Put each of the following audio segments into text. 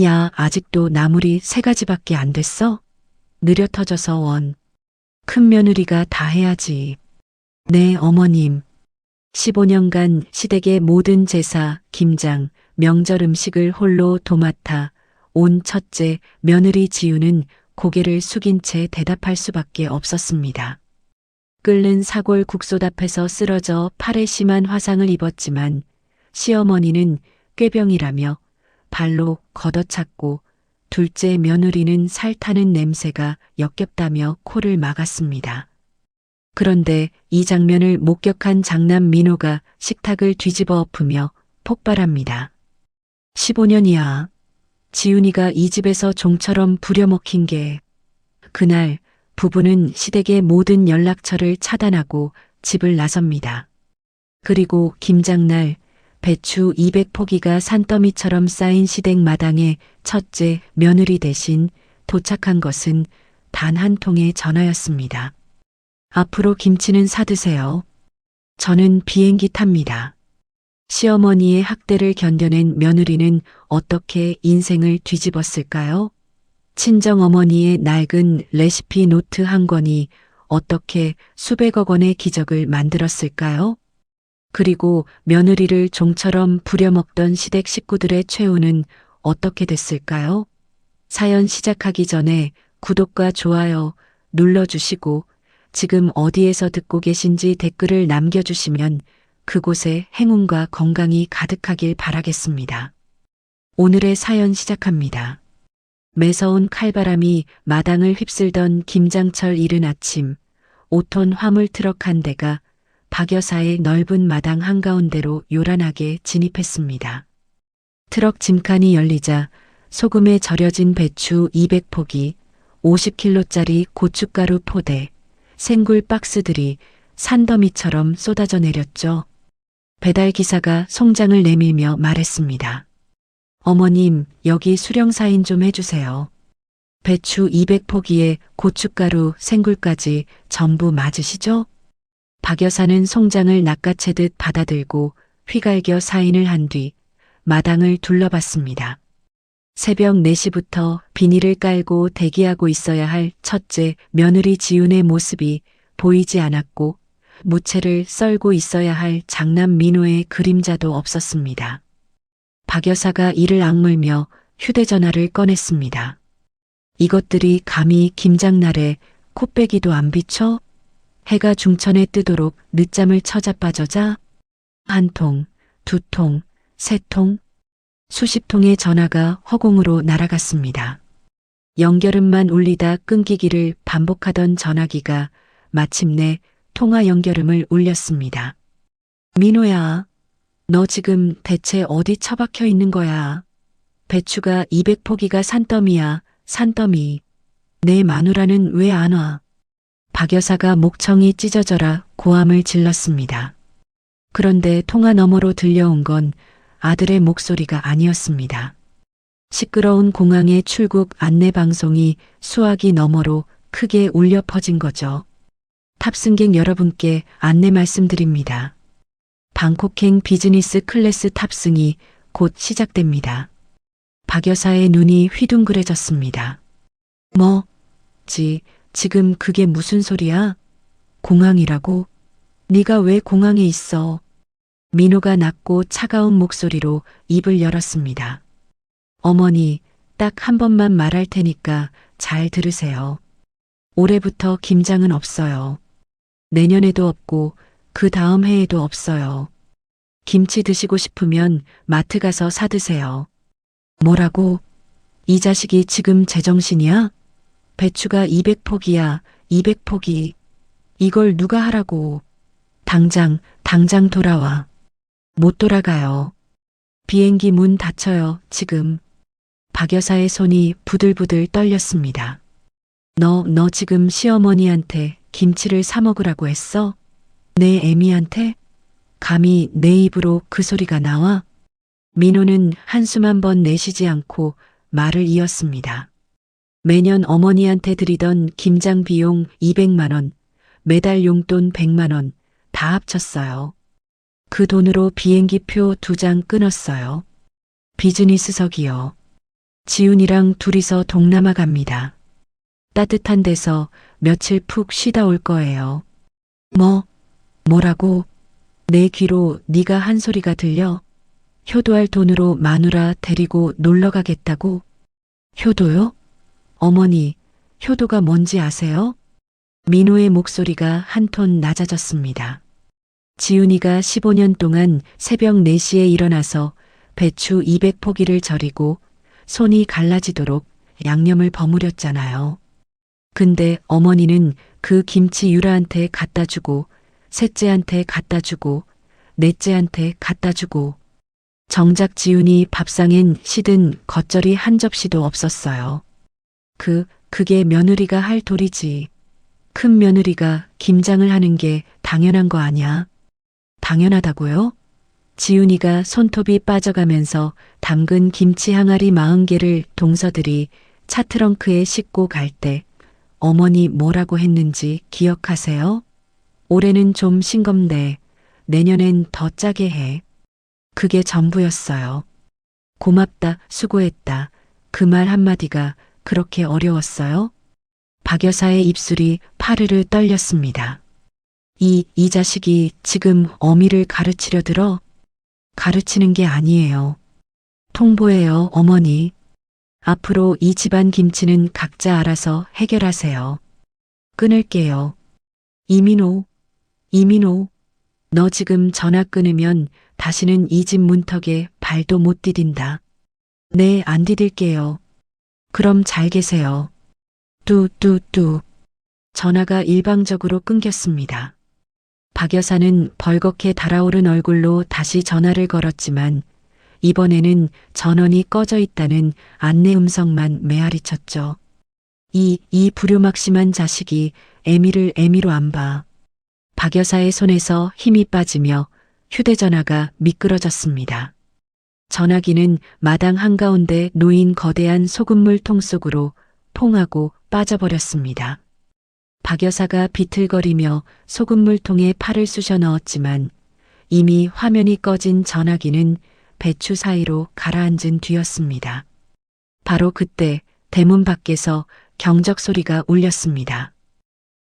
야, 아직도 나물이 3가지밖에 안 됐어? 느려 터져서 원. 큰 며느리가 다 해야지. 네, 어머님. 15년간 시댁의 모든 제사, 김장, 명절 음식을 홀로 도맡아 온 첫째 며느리 지우는 고개를 숙인 채 대답할 수밖에 없었습니다. 끓는 사골 국솥 앞에서 쓰러져 팔에 심한 화상을 입었지만 시어머니는 꾀병이라며 발로 걷어찼고 둘째 며느리는 살 타는 냄새가 역겹다며 코를 막았습니다. 그런데 이 장면을 목격한 장남 민호가 식탁을 뒤집어 엎으며 폭발합니다. 15년이야. 지훈이가 이 집에서 종처럼 부려먹힌 게. 그날 부부는 시댁의 모든 연락처를 차단하고 집을 나섭니다. 그리고 김장날 배추 200포기가 산더미처럼 쌓인 시댁 마당에 첫째 며느리 대신 도착한 것은 단 한 통의 전화였습니다. 앞으로 김치는 사드세요. 저는 비행기 탑니다. 시어머니의 학대를 견뎌낸 며느리는 어떻게 인생을 뒤집었을까요? 친정어머니의 낡은 레시피 노트 한 권이 어떻게 수백억 원의 기적을 만들었을까요? 그리고 며느리를 종처럼 부려먹던 시댁 식구들의 최후는 어떻게 됐을까요? 사연 시작하기 전에 구독과 좋아요 눌러주시고 지금 어디에서 듣고 계신지 댓글을 남겨주시면 그곳에 행운과 건강이 가득하길 바라겠습니다. 오늘의 사연 시작합니다. 매서운 칼바람이 마당을 휩쓸던 김장철 이른 아침, 5톤 화물 트럭 한 대가 박 여사의 넓은 마당 한가운데로 요란하게 진입했습니다. 트럭 짐칸이 열리자 소금에 절여진 배추 200포기, 50kg짜리 고춧가루 포대, 생굴 박스들이 산더미처럼 쏟아져 내렸죠. 배달기사가 송장을 내밀며 말했습니다. 어머님, 여기 수령 사인 좀 해주세요. 배추 200포기에 고춧가루, 생굴까지 전부 맞으시죠? 박 여사는 송장을 낚아채듯 받아들고 휘갈겨 사인을 한 뒤 마당을 둘러봤습니다. 새벽 4시부터 비닐을 깔고 대기하고 있어야 할 첫째 며느리 지훈의 모습이 보이지 않았고 무채를 썰고 있어야 할 장남 민호의 그림자도 없었습니다. 박 여사가 이를 악물며 휴대전화를 꺼냈습니다. 이것들이 감히 김장날에 코빼기도 안 비춰? 해가 중천에 뜨도록 늦잠을 쳐자빠져자? 1통, 2통, 3통, 수십 통의 전화가 허공으로 날아갔습니다. 연결음만 울리다 끊기기를 반복하던 전화기가 마침내 통화 연결음을 울렸습니다. 민호야, 너 지금 대체 어디 처박혀 있는 거야? 배추가 200포기가 산더미야, 산더미. 내 마누라는 왜 안 와? 박 여사가 목청이 찢어져라 고함을 질렀습니다. 그런데 통화 너머로 들려온 건 아들의 목소리가 아니었습니다. 시끄러운 공항의 출국 안내 방송이 수화기 너머로 크게 울려 퍼진 거죠. 탑승객 여러분께 안내 말씀드립니다. 방콕행 비즈니스 클래스 탑승이 곧 시작됩니다. 박 여사의 눈이 휘둥그레졌습니다. 지금 그게 무슨 소리야? 공항이라고? 네가 왜 공항에 있어? 민호가 낮고 차가운 목소리로 입을 열었습니다. 어머니, 딱 한 번만 말할 테니까 잘 들으세요. 올해부터 김장은 없어요. 내년에도 없고 그 다음 해에도 없어요. 김치 드시고 싶으면 마트 가서 사드세요. 뭐라고? 이 자식이 지금 제정신이야? 배추가 200포기야, 200포기. 이걸 누가 하라고. 당장 돌아와. 못 돌아가요. 비행기 문 닫혀요, 지금. 박 여사의 손이 부들부들 떨렸습니다. 너 지금 시어머니한테 김치를 사 먹으라고 했어? 내 애미한테? 감히 내 입으로 그 소리가 나와? 민호는 한숨 한 번 내쉬지 않고 말을 이었습니다. 매년 어머니한테 드리던 김장 비용 200만 원, 매달 용돈 100만 원 다 합쳤어요. 그 돈으로 비행기표 2장 끊었어요. 비즈니스석이요. 지훈이랑 둘이서 동남아 갑니다. 따뜻한 데서 며칠 푹 쉬다 올 거예요. 뭐라고? 내 귀로 네가 한 소리가 들려. 효도할 돈으로 마누라 데리고 놀러 가겠다고? 효도요? 어머니, 효도가 뭔지 아세요? 민호의 목소리가 한 톤 낮아졌습니다. 지훈이가 15년 동안 새벽 4시에 일어나서 배추 200포기를 절이고 손이 갈라지도록 양념을 버무렸잖아요. 근데 어머니는 그 김치 유라한테 갖다 주고, 셋째한테 갖다 주고, 넷째한테 갖다 주고, 정작 지훈이 밥상엔 시든 겉절이 한 접시도 없었어요. 그게 며느리가 할 도리지. 큰 며느리가 김장을 하는 게 당연한 거 아냐? 당연하다고요? 지훈이가 손톱이 빠져가면서 담근 김치 항아리 40개를 동서들이 차 트렁크에 싣고 갈 때 어머니 뭐라고 했는지 기억하세요? 올해는 좀 싱겁네. 내년엔 더 짜게 해. 그게 전부였어요. 고맙다, 수고했다. 그 말 한마디가 그렇게 어려웠어요? 박 여사의 입술이 파르르 떨렸습니다. 이 자식이 지금 어미를 가르치려 들어? 가르치는 게 아니에요. 통보예요, 어머니. 앞으로 이 집안 김치는 각자 알아서 해결하세요. 끊을게요. 이민호, 너 지금 전화 끊으면 다시는 이 집 문턱에 발도 못 디딘다. 네, 안 디딜게요. 그럼 잘 계세요. 뚜. 전화가 일방적으로 끊겼습니다. 박 여사는 벌겋게 달아오른 얼굴로 다시 전화를 걸었지만 이번에는 전원이 꺼져 있다는 안내 음성만 메아리쳤죠. 이 불효막심한 자식이 애미를 애미로 안 봐. 박 여사의 손에서 힘이 빠지며 휴대전화가 미끄러졌습니다. 전화기는 마당 한가운데 놓인 거대한 소금물 통 속으로 퐁하고 빠져버렸습니다. 박 여사가 비틀거리며 소금물통에 팔을 쑤셔 넣었지만 이미 화면이 꺼진 전화기는 배추 사이로 가라앉은 뒤였습니다. 바로 그때 대문 밖에서 경적 소리가 울렸습니다.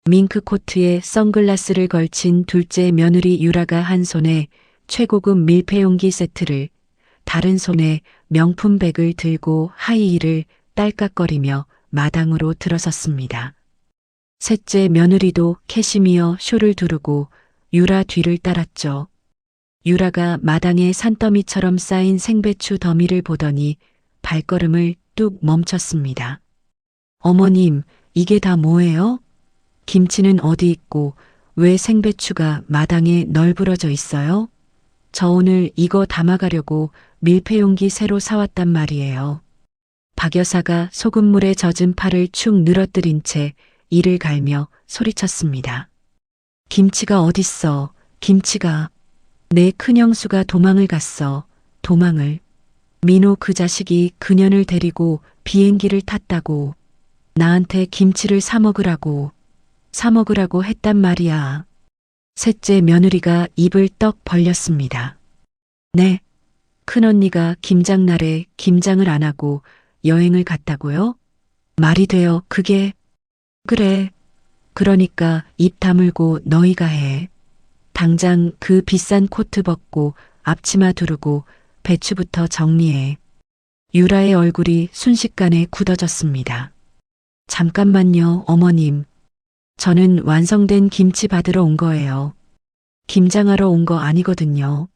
밍크 코트에 선글라스를 걸친 둘째 며느리 유라가 한 손에 최고급 밀폐용기 세트를, 다른 손에 명품 백을 들고 하이힐을 딸깍거리며 마당으로 들어섰습니다. 셋째 며느리도 캐시미어 쇼를 두르고 유라 뒤를 따랐죠. 유라가 마당에 산더미처럼 쌓인 생배추 더미를 보더니 발걸음을 뚝 멈췄습니다. 어머님, 이게 다 뭐예요? 김치는 어디 있고 왜 생배추가 마당에 널브러져 있어요? 저 오늘 이거 담아가려고 밀폐용기 새로 사왔단 말이에요. 박 여사가 소금물에 젖은 팔을 축 늘어뜨린 채 이를 갈며 소리쳤습니다. 김치가 어딨어, 김치가. 내 큰형수가 도망을 갔어, 도망을. 민호 그 자식이 그년을 데리고 비행기를 탔다고. 나한테 김치를 사 먹으라고 했단 말이야. 셋째 며느리가 입을 떡 벌렸습니다. 네, 큰언니가 김장날에 김장을 안 하고 여행을 갔다고요? 말이 돼요, 그게. 그래. 그러니까 입 다물고 너희가 해. 당장 그 비싼 코트 벗고 앞치마 두르고 배추부터 정리해. 유라의 얼굴이 순식간에 굳어졌습니다. 잠깐만요, 어머님. 저는 완성된 김치 받으러 온 거예요. 김장하러 온 거 아니거든요.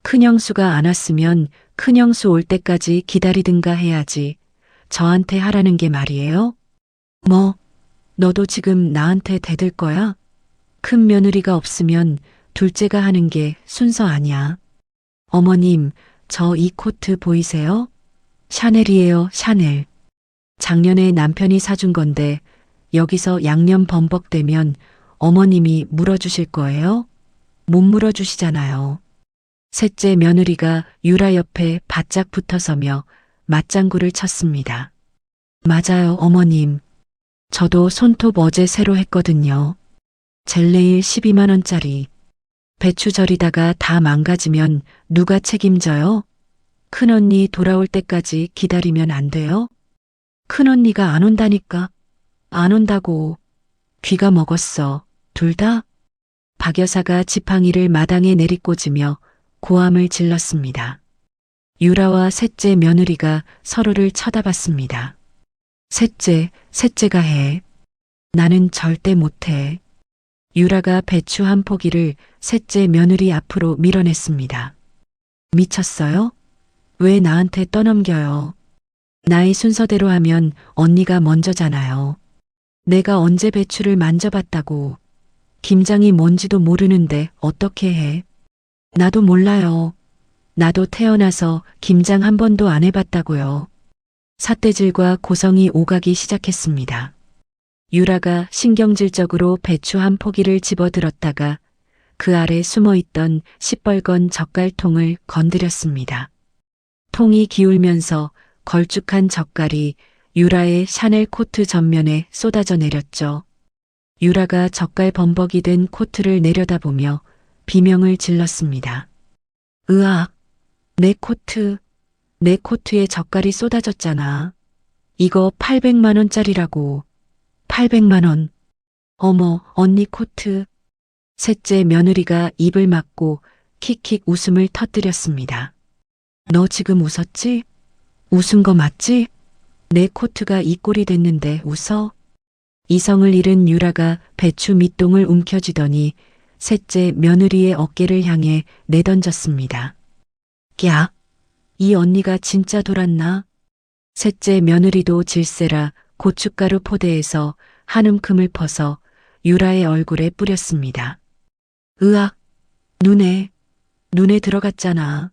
큰형수가 안 왔으면 큰형수 올 때까지 기다리든가 해야지. 저한테 하라는 게 말이에요? 뭐, 너도 지금 나한테 대들 거야? 큰 며느리가 없으면 둘째가 하는 게 순서 아니야. 어머님, 저 이 코트 보이세요? 샤넬이에요, 샤넬. 작년에 남편이 사준 건데 여기서 양념 범벅되면 어머님이 물어주실 거예요? 못 물어주시잖아요. 셋째 며느리가 유라 옆에 바짝 붙어서며 맞장구를 쳤습니다. 맞아요, 어머님. 저도 손톱 어제 새로 했거든요. 젤네일 12만 원짜리. 배추 절이다가 다 망가지면 누가 책임져요? 큰언니 돌아올 때까지 기다리면 안 돼요? 큰언니가 안 온다니까. 안 온다고. 귀가 먹었어. 둘 다? 박 여사가 지팡이를 마당에 내리꽂으며 고함을 질렀습니다. 유라와 셋째 며느리가 서로를 쳐다봤습니다. 셋째가 해. 나는 절대 못해. 유라가 배추 한 포기를 셋째 며느리 앞으로 밀어냈습니다. 미쳤어요? 왜 나한테 떠넘겨요? 나의 순서대로 하면 언니가 먼저잖아요. 내가 언제 배추를 만져봤다고. 김장이 뭔지도 모르는데 어떻게 해? 나도 몰라요. 나도 태어나서 김장 한 번도 안 해봤다고요. 삿대질과 고성이 오가기 시작했습니다. 유라가 신경질적으로 배추 한 포기를 집어들었다가 그 아래 숨어있던 시뻘건 젓갈통을 건드렸습니다. 통이 기울면서 걸쭉한 젓갈이 유라의 샤넬 코트 전면에 쏟아져 내렸죠. 유라가 젓갈 범벅이 된 코트를 내려다보며 비명을 질렀습니다. 으악, 내 코트에 젓갈이 쏟아졌잖아. 이거 800만 원짜리라고. 800만 원. 어머, 언니 코트. 셋째 며느리가 입을 막고 킥킥 웃음을 터뜨렸습니다. 너 지금 웃었지? 웃은 거 맞지? 내 코트가 이 꼴이 됐는데 웃어? 이성을 잃은 유라가 배추 밑동을 움켜쥐더니 셋째 며느리의 어깨를 향해 내던졌습니다. 야, 이 언니가 진짜 돌았나? 셋째 며느리도 질세라 고춧가루 포대에서 한 움큼을 퍼서 유라의 얼굴에 뿌렸습니다. 으악, 눈에 들어갔잖아.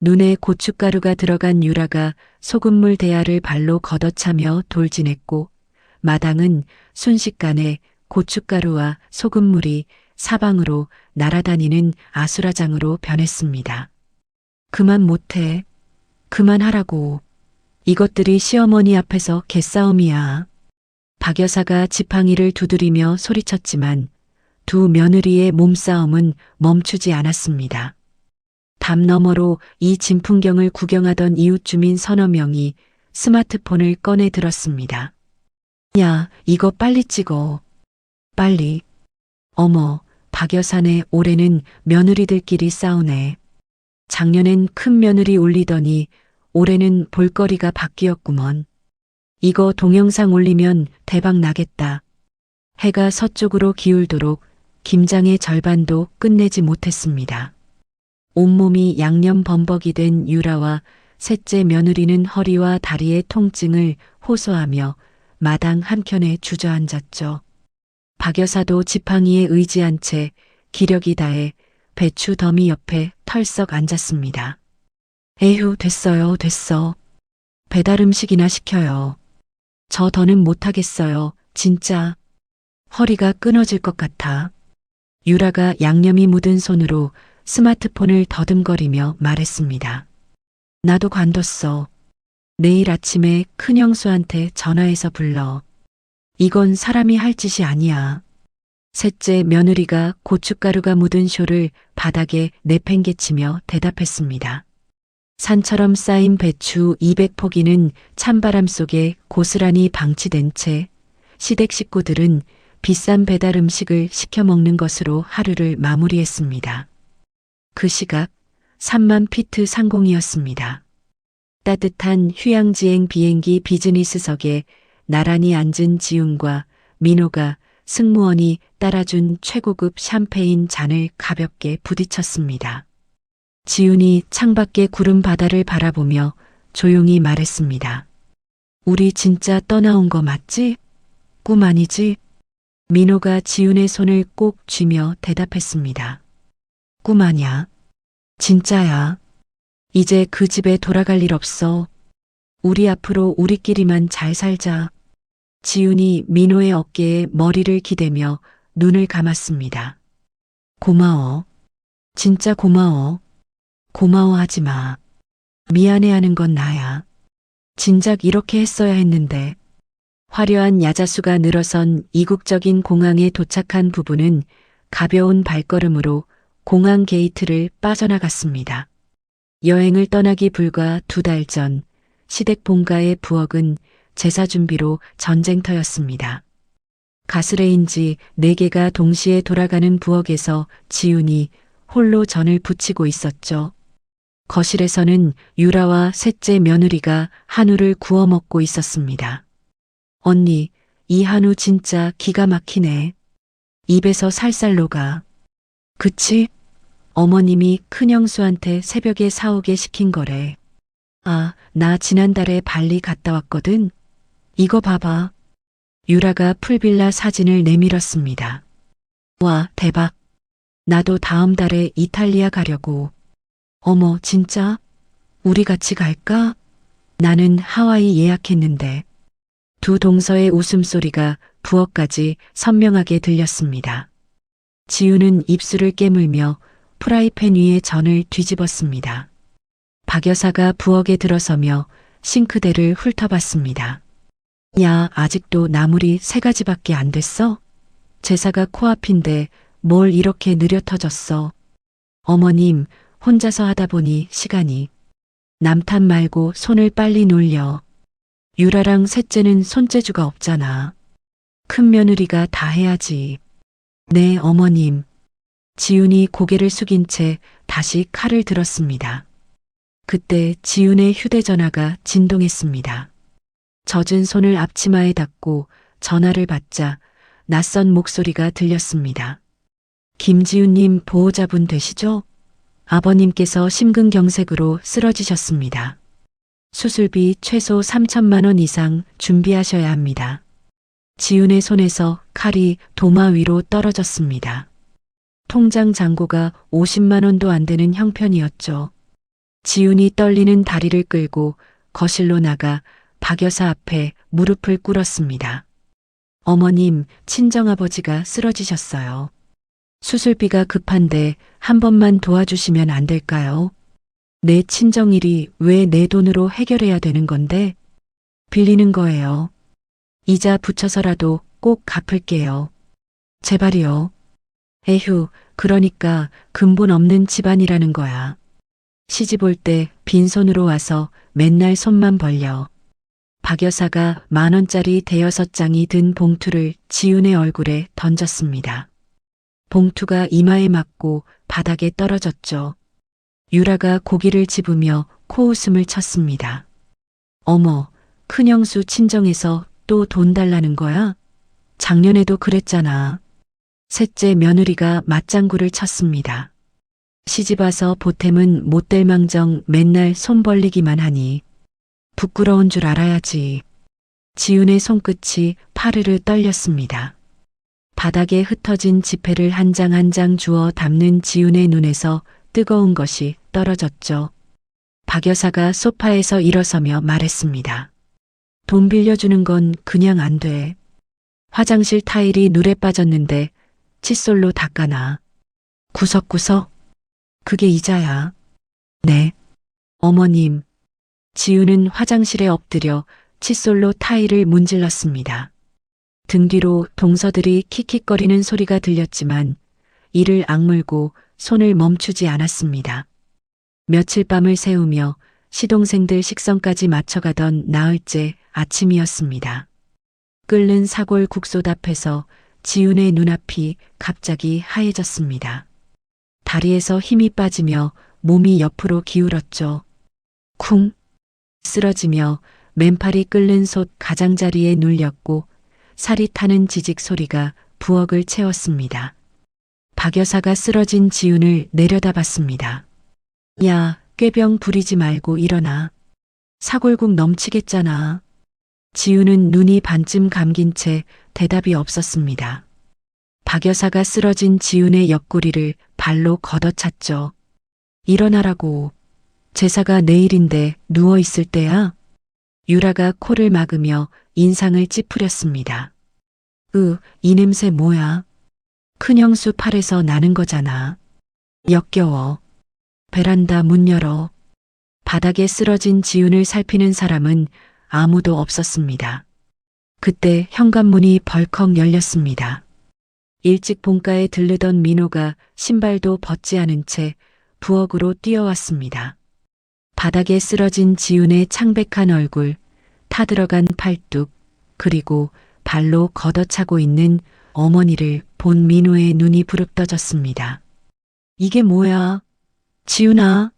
눈에 고춧가루가 들어간 유라가 소금물 대야를 발로 걷어차며 돌진했고 마당은 순식간에 고춧가루와 소금물이 사방으로 날아다니는 아수라장으로 변했습니다. 그만 못해. 그만하라고. 이것들이 시어머니 앞에서 개싸움이야. 박 여사가 지팡이를 두드리며 소리쳤지만 두 며느리의 몸싸움은 멈추지 않았습니다. 담 너머로 이 진풍경을 구경하던 이웃 주민 서너 명이 스마트폰을 꺼내 들었습니다. 야, 이거 빨리 찍어. 빨리. 어머, 박 여사네 올해는 며느리들끼리 싸우네. 작년엔 큰 며느리 올리더니 올해는 볼거리가 바뀌었구먼. 이거 동영상 올리면 대박 나겠다. 해가 서쪽으로 기울도록 김장의 절반도 끝내지 못했습니다. 온몸이 양념 범벅이 된 유라와 셋째 며느리는 허리와 다리의 통증을 호소하며 마당 한켠에 주저앉았죠. 박 여사도 지팡이에 의지한 채 기력이 다해 배추 더미 옆에 털썩 앉았습니다. 에휴, 됐어. 배달 음식이나 시켜요. 저 더는 못하겠어요. 진짜. 허리가 끊어질 것 같아. 유라가 양념이 묻은 손으로 스마트폰을 더듬거리며 말했습니다. 나도 관뒀어. 내일 아침에 큰형수한테 전화해서 불러. 이건 사람이 할 짓이 아니야. 셋째 며느리가 고춧가루가 묻은 쇼를 바닥에 내팽개치며 대답했습니다. 산처럼 쌓인 배추 200포기는 찬바람 속에 고스란히 방치된 채 시댁 식구들은 비싼 배달 음식을 시켜 먹는 것으로 하루를 마무리했습니다. 그 시각 3만 피트 상공이었습니다. 따뜻한 휴양지행 비행기 비즈니스석에 나란히 앉은 지훈과 민호가 승무원이 따라준 최고급 샴페인 잔을 가볍게 부딪혔습니다. 지훈이 창밖의 구름 바다를 바라보며 조용히 말했습니다. 우리 진짜 떠나온 거 맞지? 꿈 아니지? 민호가 지훈의 손을 꼭 쥐며 대답했습니다. 꿈 아냐? 진짜야. 이제 그 집에 돌아갈 일 없어. 우리 앞으로 우리끼리만 잘 살자. 지훈이 민호의 어깨에 머리를 기대며 눈을 감았습니다. 고마워. 진짜 고마워. 고마워하지 마. 미안해하는 건 나야. 진작 이렇게 했어야 했는데. 화려한 야자수가 늘어선 이국적인 공항에 도착한 부부는 가벼운 발걸음으로 공항 게이트를 빠져나갔습니다. 여행을 떠나기 불과 2달 전 시댁 본가의 부엌은 제사 준비로 전쟁터였습니다. 가스레인지 4개가 동시에 돌아가는 부엌에서 지훈이 홀로 전을 부치고 있었죠. 거실에서는 유라와 셋째 며느리가 한우를 구워 먹고 있었습니다. 언니, 이 한우 진짜 기가 막히네. 입에서 살살 녹아. 그치? 어머님이 큰형수한테 새벽에 사오게 시킨 거래. 아, 나 지난달에 발리 갔다 왔거든. 이거 봐봐. 유라가 풀빌라 사진을 내밀었습니다. 와, 대박. 나도 다음 달에 이탈리아 가려고. 어머, 진짜? 우리 같이 갈까? 나는 하와이 예약했는데. 두 동서의 웃음소리가 부엌까지 선명하게 들렸습니다. 지우는 입술을 깨물며 프라이팬 위에 전을 뒤집었습니다. 박 여사가 부엌에 들어서며 싱크대를 훑어봤습니다. 야, 아직도 나물이 3가지밖에 안 됐어? 제사가 코앞인데 뭘 이렇게 느려 터졌어? 어머님, 혼자서 하다 보니 시간이. 남탓 말고 손을 빨리 놀려. 유라랑 셋째는 손재주가 없잖아. 큰 며느리가 다 해야지. 네, 어머님. 지훈이 고개를 숙인 채 다시 칼을 들었습니다. 그때 지훈의 휴대전화가 진동했습니다. 젖은 손을 앞치마에 닫고 전화를 받자 낯선 목소리가 들렸습니다. 김지훈님 보호자분 되시죠? 아버님께서 심근경색으로 쓰러지셨습니다. 수술비 최소 3천만 원 이상 준비하셔야 합니다. 지훈의 손에서 칼이 도마 위로 떨어졌습니다. 통장 잔고가 50만 원도 안 되는 형편이었죠. 지훈이 떨리는 다리를 끌고 거실로 나가 박 여사 앞에 무릎을 꿇었습니다. 어머님, 친정아버지가 쓰러지셨어요. 수술비가 급한데 한 번만 도와주시면 안 될까요? 내 친정일이 왜 내 돈으로 해결해야 되는 건데? 빌리는 거예요. 이자 붙여서라도 꼭 갚을게요. 제발이요. 에휴, 그러니까 근본 없는 집안이라는 거야. 시집 올 때 빈손으로 와서 맨날 손만 벌려. 박 여사가 10,000원짜리 5장이 든 봉투를 지훈의 얼굴에 던졌습니다. 봉투가 이마에 맞고 바닥에 떨어졌죠. 유라가 고기를 집으며 코웃음을 쳤습니다. 어머, 큰형수 친정에서 또 돈 달라는 거야? 작년에도 그랬잖아. 셋째 며느리가 맞장구를 쳤습니다. 시집와서 보탬은 못될 망정 맨날 손 벌리기만 하니 부끄러운 줄 알아야지. 지훈의 손끝이 파르르 떨렸습니다. 바닥에 흩어진 지폐를 한 장 한 장 주워 담는 지훈의 눈에서 뜨거운 것이 떨어졌죠. 박 여사가 소파에서 일어서며 말했습니다. 돈 빌려주는 건 그냥 안 돼. 화장실 타일이 물에 빠졌는데 칫솔로 닦아놔. 구석구석. 그게 이자야. 네. 어머님. 지훈은 화장실에 엎드려 칫솔로 타일을 문질렀습니다. 등 뒤로 동서들이 킥킥거리는 소리가 들렸지만 이를 악물고 손을 멈추지 않았습니다. 며칠 밤을 새우며 시동생들 식성까지 맞춰가던 나흘째 아침이었습니다. 끓는 사골 국솥 앞에서 지훈의 눈앞이 갑자기 하얘졌습니다. 다리에서 힘이 빠지며 몸이 옆으로 기울었죠. 쿵! 쓰러지며 맨팔이 끓는 솥 가장자리에 눌렸고 살이 타는 지직 소리가 부엌을 채웠습니다. 박 여사가 쓰러진 지훈을 내려다봤습니다. 야, 꾀병 부리지 말고 일어나. 사골국 넘치겠잖아. 지훈은 눈이 반쯤 감긴 채 대답이 없었습니다. 박 여사가 쓰러진 지훈의 옆구리를 발로 걷어찼죠. 일어나라고. 제사가 내일인데 누워 있을 때야? 유라가 코를 막으며 인상을 찌푸렸습니다. 이 냄새 뭐야? 큰형수 팔에서 나는 거잖아. 역겨워. 베란다 문 열어. 바닥에 쓰러진 지훈을 살피는 사람은 아무도 없었습니다. 그때 현관문이 벌컥 열렸습니다. 일찍 본가에 들르던 민호가 신발도 벗지 않은 채 부엌으로 뛰어왔습니다. 바닥에 쓰러진 지훈의 창백한 얼굴, 타들어간 팔뚝, 그리고 발로 걷어차고 있는 어머니를 본 민호의 눈이 부릅떠졌습니다. 이게 뭐야? 지훈아,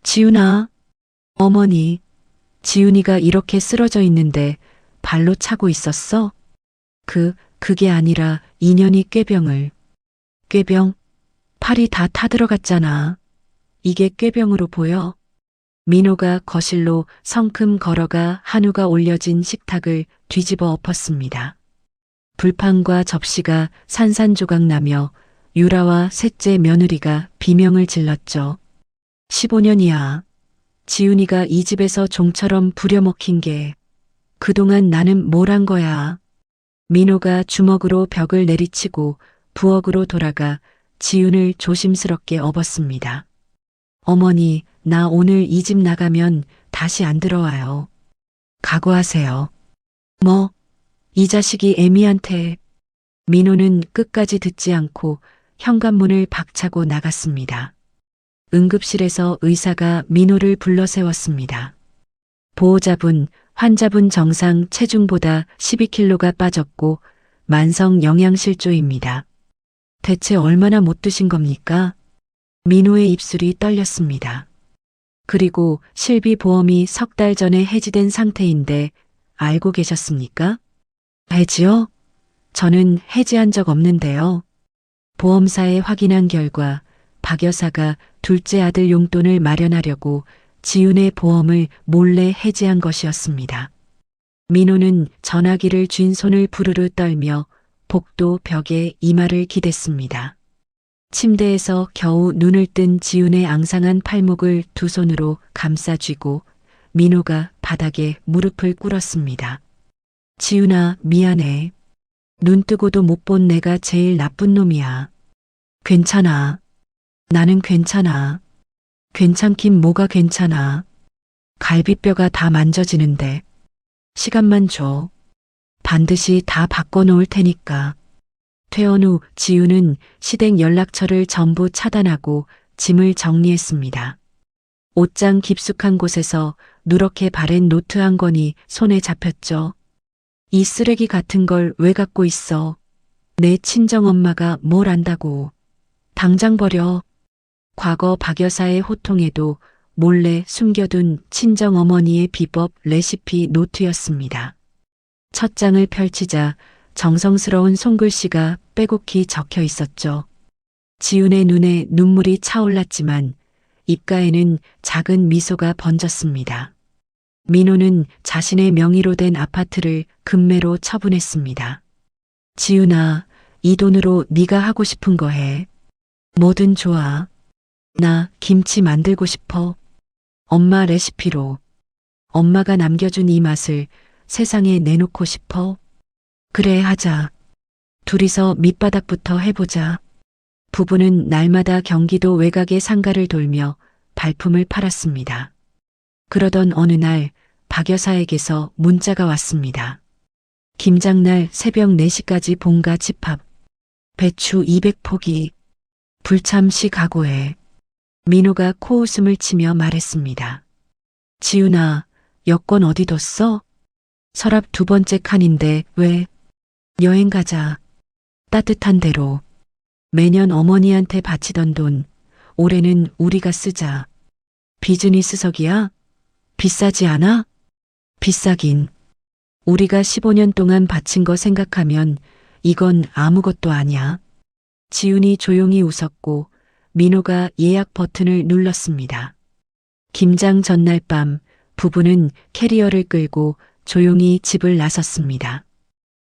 지훈아. 어머니, 지훈이가 이렇게 쓰러져 있는데 발로 차고 있었어? 그게 아니라 인연이 꾀병을. 꾀병? 팔이 다 타들어갔잖아. 이게 꾀병으로 보여? 민호가 거실로 성큼 걸어가 한우가 올려진 식탁을 뒤집어 엎었습니다. 불판과 접시가 산산조각 나며 유라와 셋째 며느리가 비명을 질렀죠. 15년이야. 지훈이가 이 집에서 종처럼 부려먹힌 게 그동안 나는 뭘 한 거야. 민호가 주먹으로 벽을 내리치고 부엌으로 돌아가 지훈을 조심스럽게 업었습니다. 어머니, 나 오늘 이 집 나가면 다시 안 들어와요. 각오하세요. 뭐? 이 자식이 애미한테. 민호는 끝까지 듣지 않고 현관문을 박차고 나갔습니다. 응급실에서 의사가 민호를 불러 세웠습니다. 보호자분, 환자분 정상 체중보다 12kg가 빠졌고 만성 영양실조입니다. 대체 얼마나 못 드신 겁니까? 민호의 입술이 떨렸습니다. 그리고 실비보험이 석 달 전에 해지된 상태인데 알고 계셨습니까? 해지요? 저는 해지한 적 없는데요. 보험사에 확인한 결과 박 여사가 둘째 아들 용돈을 마련하려고 지훈의 보험을 몰래 해지한 것이었습니다. 민호는 전화기를 쥔 손을 부르르 떨며 복도 벽에 이마를 기댔습니다. 침대에서 겨우 눈을 뜬 지훈의 앙상한 팔목을 두 손으로 감싸 쥐고 민호가 바닥에 무릎을 꿇었습니다. 지훈아, 미안해. 눈 뜨고도 못 본 내가 제일 나쁜 놈이야. 괜찮아. 나는 괜찮아. 괜찮긴 뭐가 괜찮아. 갈비뼈가 다 만져지는데. 시간만 줘. 반드시 다 바꿔놓을 테니까. 퇴원 후 지훈은 시댁 연락처를 전부 차단하고 짐을 정리했습니다. 옷장 깊숙한 곳에서 누렇게 바랜 노트 한 권이 손에 잡혔죠. 이 쓰레기 같은 걸 왜 갖고 있어? 내 친정엄마가 뭘 안다고. 당장 버려. 과거 박 여사의 호통에도 몰래 숨겨둔 친정어머니의 비법 레시피 노트였습니다. 첫 장을 펼치자 정성스러운 손글씨가 빼곡히 적혀 있었죠. 지훈의 눈에 눈물이 차올랐지만 입가에는 작은 미소가 번졌습니다. 민호는 자신의 명의로 된 아파트를 금매로 처분했습니다. 지훈아, 이 돈으로 네가 하고 싶은 거 해. 뭐든 좋아. 나 김치 만들고 싶어. 엄마 레시피로. 엄마가 남겨준 이 맛을 세상에 내놓고 싶어. 그래, 하자. 둘이서 밑바닥부터 해보자. 부부는 날마다 경기도 외곽의 상가를 돌며 발품을 팔았습니다. 그러던 어느 날 박 여사에게서 문자가 왔습니다. 김장날 새벽 4시까지 본가 집합. 배추 200포기. 불참시 각오해. 민호가 코웃음을 치며 말했습니다. 지훈아, 여권 어디 뒀어? 서랍 2번째 칸인데 왜? 여행 가자. 따뜻한 데로. 매년 어머니한테 바치던 돈, 올해는 우리가 쓰자. 비즈니스석이야? 비싸지 않아? 비싸긴. 우리가 15년 동안 바친 거 생각하면 이건 아무것도 아니야. 지훈이 조용히 웃었고 민호가 예약 버튼을 눌렀습니다. 김장 전날 밤 부부는 캐리어를 끌고 조용히 집을 나섰습니다.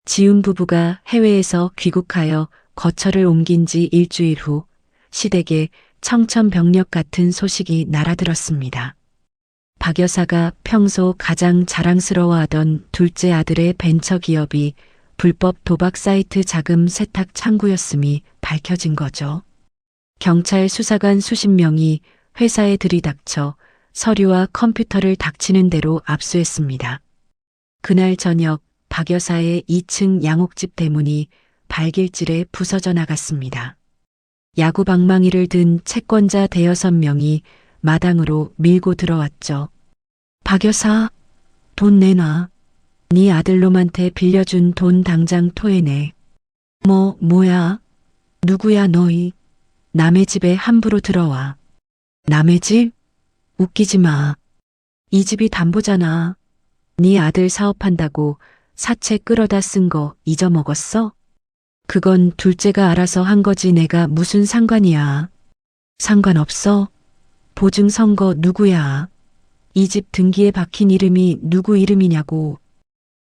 지훈 부부가 해외에서 귀국하여 거처를 옮긴 지 일주일 후 시댁에 청천벽력 같은 소식이 날아들었습니다. 박 여사가 평소 가장 자랑스러워하던 둘째 아들의 벤처기업이 불법 도박 사이트 자금 세탁 창구였음이 밝혀진 거죠. 경찰 수사관 수십 명이 회사에 들이닥쳐 서류와 컴퓨터를 닥치는 대로 압수했습니다. 그날 저녁 박 여사의 2층 양옥집 대문이 발길질에 부서져 나갔습니다. 야구 방망이를 든 채권자 6명이 마당으로 밀고 들어왔죠. 박 여사, 돈 내놔. 네 아들놈한테 빌려준 돈 당장 토해내. 뭐야? 누구야 너희? 남의 집에 함부로 들어와. 남의 집? 웃기지 마. 이 집이 담보잖아. 네 아들 사업한다고 사채 끌어다 쓴 거 잊어먹었어? 그건 둘째가 알아서 한 거지 내가 무슨 상관이야. 상관없어? 보증 선거 누구야? 이 집 등기에 박힌 이름이 누구 이름이냐고.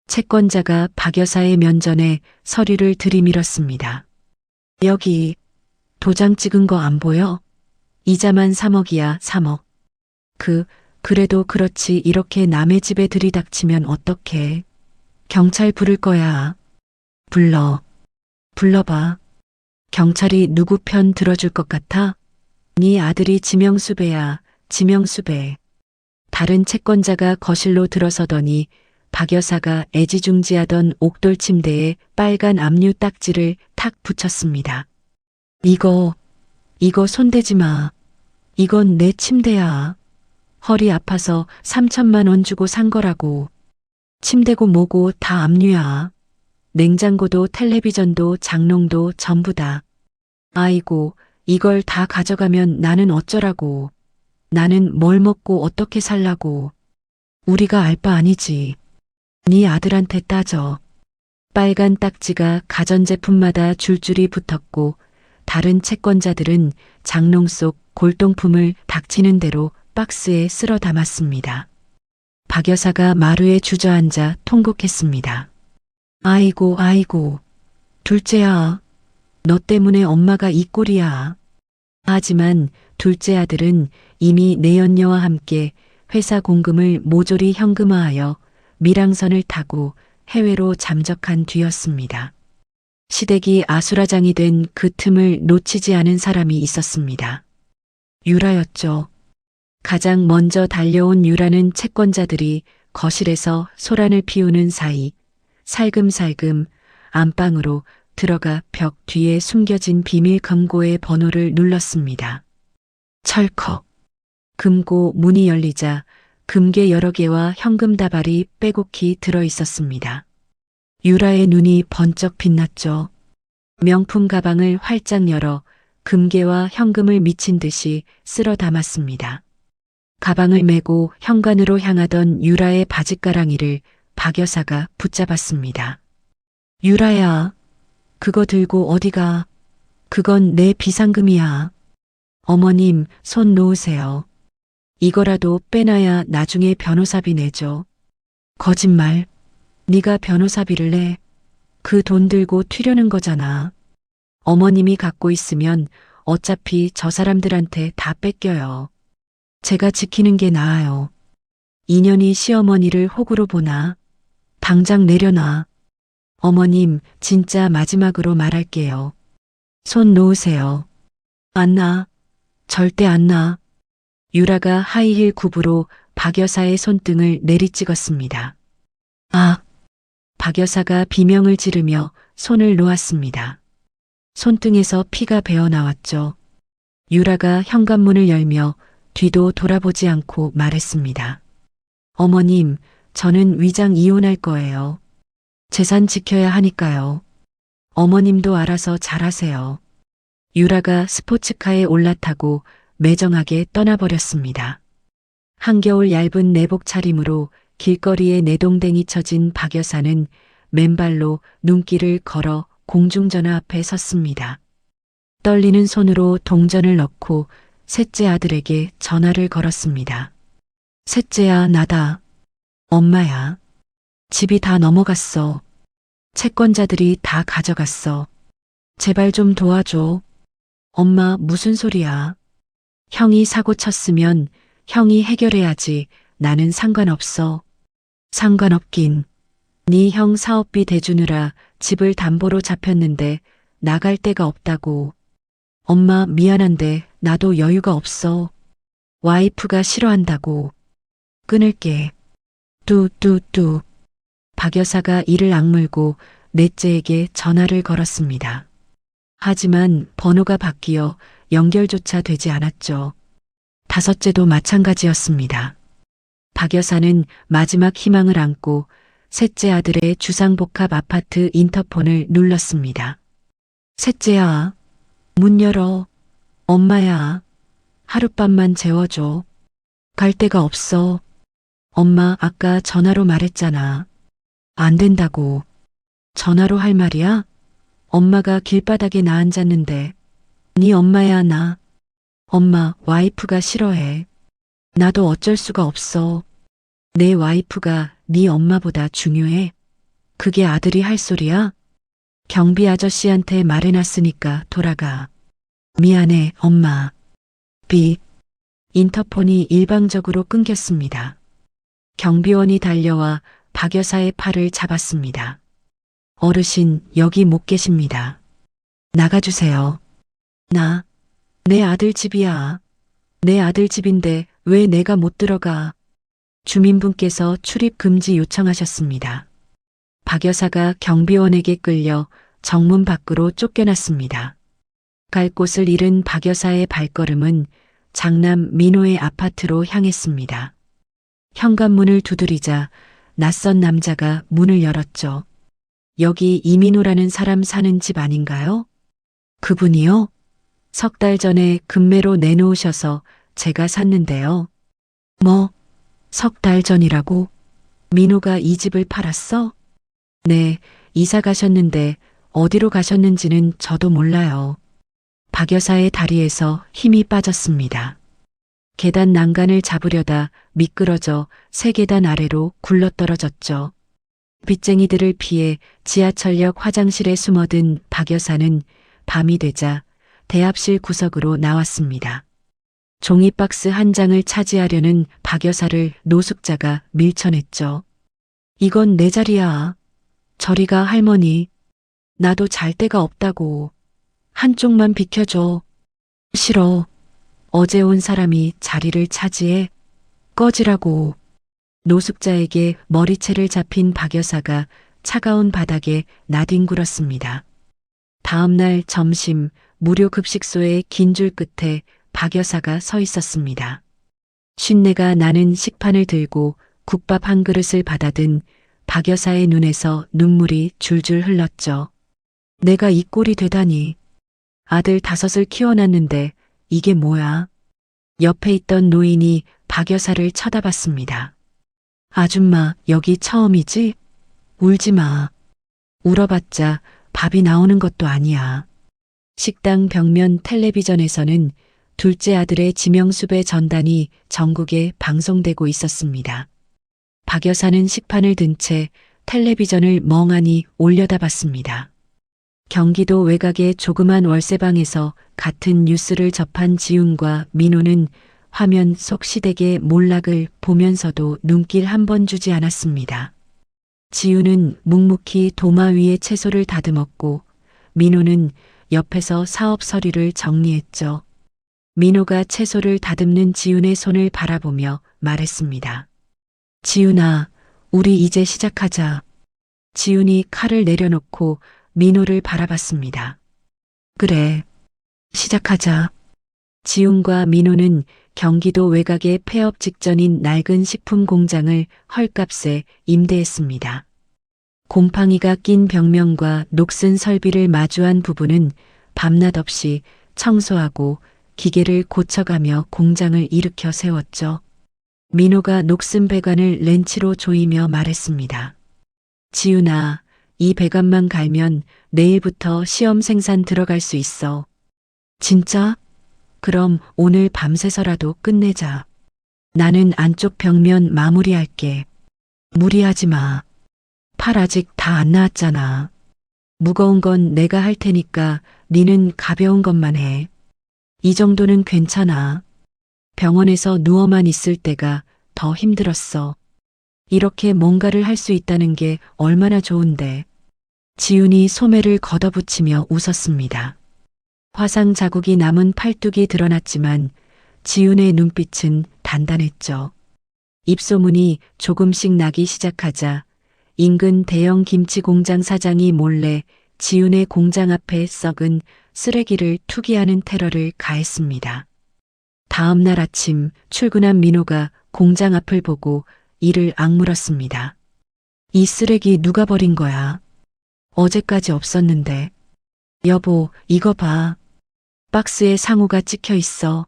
채권자가 박 여사의 면전에 서류를 들이밀었습니다. 여기 도장 찍은 거 안 보여? 이자만 3억이야, 3억. 그래도 그렇지 이렇게 남의 집에 들이닥치면 어떡해. 경찰 부를 거야. 불러봐. 경찰이 누구 편 들어줄 것 같아? 네 아들이 지명수배야, 지명수배. 다른 채권자가 거실로 들어서더니 박 여사가 애지중지하던 옥돌 침대에 빨간 압류 딱지를 탁 붙였습니다. 이거 손대지 마. 이건 내 침대야. 허리 아파서 3천만 원 주고 산 거라고. 침대고 뭐고 다 압류야. 냉장고도 텔레비전도 장롱도 전부 다. 아이고, 이걸 다 가져가면 나는 어쩌라고. 나는 뭘 먹고 어떻게 살라고. 우리가 알 바 아니지. 네 아들한테 따져. 빨간 딱지가 가전제품마다 줄줄이 붙었고 다른 채권자들은 장롱 속 골동품을 닥치는 대로 박스에 쓸어 담았습니다. 박 여사가 마루에 주저앉아 통곡했습니다. 아이고, 둘째야. 너 때문에 엄마가 이 꼴이야. 하지만 둘째 아들은 이미 내연녀와 함께 회사 공금을 모조리 현금화하여 밀항선을 타고 해외로 잠적한 뒤였습니다. 시댁이 아수라장이 된 그 틈을 놓치지 않은 사람이 있었습니다. 유라였죠. 가장 먼저 달려온 유라는 채권자들이 거실에서 소란을 피우는 사이 살금살금 안방으로 들어가 벽 뒤에 숨겨진 비밀 금고의 번호를 눌렀습니다. 철컥. 금고 문이 열리자 금괴 여러 개와 현금 다발이 빼곡히 들어 있었습니다. 유라의 눈이 번쩍 빛났죠. 명품 가방을 활짝 열어 금괴와 현금을 미친 듯이 쓸어 담았습니다. 가방을 메고 현관으로 향하던 유라의 바짓가랑이를 박 여사가 붙잡았습니다. 유라야, 그거 들고 어디가? 그건 내 비상금이야. 어머님, 손 놓으세요. 이거라도 빼놔야 나중에 변호사비 내죠. 거짓말. 네가 변호사비를 내. 그 돈 들고 튀려는 거잖아. 어머님이 갖고 있으면 어차피 저 사람들한테 다 뺏겨요. 제가 지키는 게 나아요. 인연이 시어머니를 호구로 보나. 당장 내려놔. 어머님, 진짜 마지막으로 말할게요. 손 놓으세요. 안 나. 절대 안 나. 유라가 하이힐 굽으로 박 여사의 손등을 내리찍었습니다. 아! 박 여사가 비명을 지르며 손을 놓았습니다. 손등에서 피가 배어 나왔죠. 유라가 현관문을 열며 뒤도 돌아보지 않고 말했습니다. 어머님, 저는 위장 이혼할 거예요. 재산 지켜야 하니까요. 어머님도 알아서 잘하세요. 유라가 스포츠카에 올라타고 매정하게 떠나버렸습니다. 한겨울 얇은 내복 차림으로 길거리에 내동댕이 쳐진 박 여사는 맨발로 눈길을 걸어 공중전화 앞에 섰습니다. 떨리는 손으로 동전을 넣고 셋째 아들에게 전화를 걸었습니다. 셋째야, 나다. 엄마야. 집이 다 넘어갔어. 채권자들이 다 가져갔어. 제발 좀 도와줘. 엄마, 무슨 소리야. 형이 사고 쳤으면 형이 해결해야지. 나는 상관없어. 상관없긴. 네 형 사업비 대주느라 집을 담보로 잡혔는데 나갈 데가 없다고. 엄마, 미안한데 나도 여유가 없어. 와이프가 싫어한다고. 끊을게. 뚜. 박 여사가 이를 악물고 넷째에게 전화를 걸었습니다. 하지만 번호가 바뀌어 연결조차 되지 않았죠. 다섯째도 마찬가지였습니다. 박 여사는 마지막 희망을 안고 셋째 아들의 주상복합 아파트 인터폰을 눌렀습니다. 셋째야, 문 열어. 엄마야, 하룻밤만 재워줘. 갈 데가 없어. 엄마 아까 전화로 말했잖아. 안 된다고. 전화로 할 말이야? 엄마가 길바닥에 나 앉았는데. 네 엄마야 나. 엄마 와이프가 싫어해. 나도 어쩔 수가 없어. 내 와이프가 네 엄마보다 중요해. 그게 아들이 할 소리야? 경비 아저씨한테 말해놨으니까 돌아가. 미안해 엄마. 비. 인터폰이 일방적으로 끊겼습니다. 경비원이 달려와 박 여사의 팔을 잡았습니다. 어르신 여기 못 계십니다. 나가주세요. 내 아들 집이야. 내 아들 집인데 왜 내가 못 들어가? 주민분께서 출입 금지 요청하셨습니다. 박 여사가 경비원에게 끌려 정문 밖으로 쫓겨났습니다. 갈 곳을 잃은 박 여사의 발걸음은 장남 민호의 아파트로 향했습니다. 현관문을 두드리자 낯선 남자가 문을 열었죠. 여기 이민호라는 사람 사는 집 아닌가요? 그분이요? 석 달 전에 금매로 내놓으셔서 제가 샀는데요. 뭐, 석 달 전이라고? 민호가 이 집을 팔았어? 네, 이사 가셨는데 어디로 가셨는지는 저도 몰라요. 박 여사의 다리에서 힘이 빠졌습니다. 계단 난간을 잡으려다 미끄러져 세 계단 아래로 굴러떨어졌죠. 빚쟁이들을 피해 지하철역 화장실에 숨어든 박 여사는 밤이 되자 대합실 구석으로 나왔습니다. 종이박스 한 장을 차지하려는 박 여사를 노숙자가 밀쳐냈죠. 이건 내 자리야. 저리 가 할머니. 나도 잘 데가 없다고. 한쪽만 비켜줘. 싫어. 어제 온 사람이 자리를 차지해. 꺼지라고. 노숙자에게 머리채를 잡힌 박 여사가 차가운 바닥에 나뒹굴었습니다. 다음 날 점심 무료 급식소의 긴 줄 끝에 박 여사가 서 있었습니다. 쉰내가 나는 식판을 들고 국밥 한 그릇을 받아든 박 여사의 눈에서 눈물이 줄줄 흘렀죠. 내가 이 꼴이 되다니. 아들 5을 키워놨는데 이게 뭐야? 옆에 있던 노인이 박 여사를 쳐다봤습니다. 아줌마 여기 처음이지? 울지 마. 울어봤자 밥이 나오는 것도 아니야. 식당 벽면 텔레비전에서는 둘째 아들의 지명수배 전단이 전국에 방송되고 있었습니다. 박 여사는 식판을 든 채 텔레비전을 멍하니 올려다봤습니다. 경기도 외곽의 조그만 월세방에서 같은 뉴스를 접한 지훈과 민호는 화면 속 시댁의 몰락을 보면서도 눈길 한 번 주지 않았습니다. 지훈은 묵묵히 도마 위에 채소를 다듬었고 민호는 옆에서 사업 서류를 정리했죠. 민호가 채소를 다듬는 지훈의 손을 바라보며 말했습니다. 지훈아, 우리 이제 시작하자. 지훈이 칼을 내려놓고 민호를 바라봤습니다. 그래, 시작하자. 지훈과 민호는 경기도 외곽의 폐업 직전인 낡은 식품 공장을 헐값에 임대했습니다. 곰팡이가 낀 벽면과 녹슨 설비를 마주한 부분은 밤낮 없이 청소하고 기계를 고쳐가며 공장을 일으켜 세웠죠. 민호가 녹슨 배관을 렌치로 조이며 말했습니다. 지훈아, 이 배관만 갈면 내일부터 시험 생산 들어갈 수 있어. 진짜? 그럼 오늘 밤새서라도 끝내자. 나는 안쪽 벽면 마무리할게. 무리하지 마. 팔 아직 다 안 나았잖아. 무거운 건 내가 할 테니까 니는 가벼운 것만 해. 이 정도는 괜찮아. 병원에서 누워만 있을 때가 더 힘들었어. 이렇게 뭔가를 할 수 있다는 게 얼마나 좋은데. 지훈이 소매를 걷어붙이며 웃었습니다. 화상 자국이 남은 팔뚝이 드러났지만 지훈의 눈빛은 단단했죠. 입소문이 조금씩 나기 시작하자 인근 대형 김치 공장 사장이 몰래 지훈의 공장 앞에 썩은 쓰레기를 투기하는 테러를 가했습니다. 다음 날 아침 출근한 민호가 공장 앞을 보고 이를 악물었습니다. 이 쓰레기 누가 버린 거야? 어제까지 없었는데. 여보, 이거 봐. 박스에 상호가 찍혀 있어.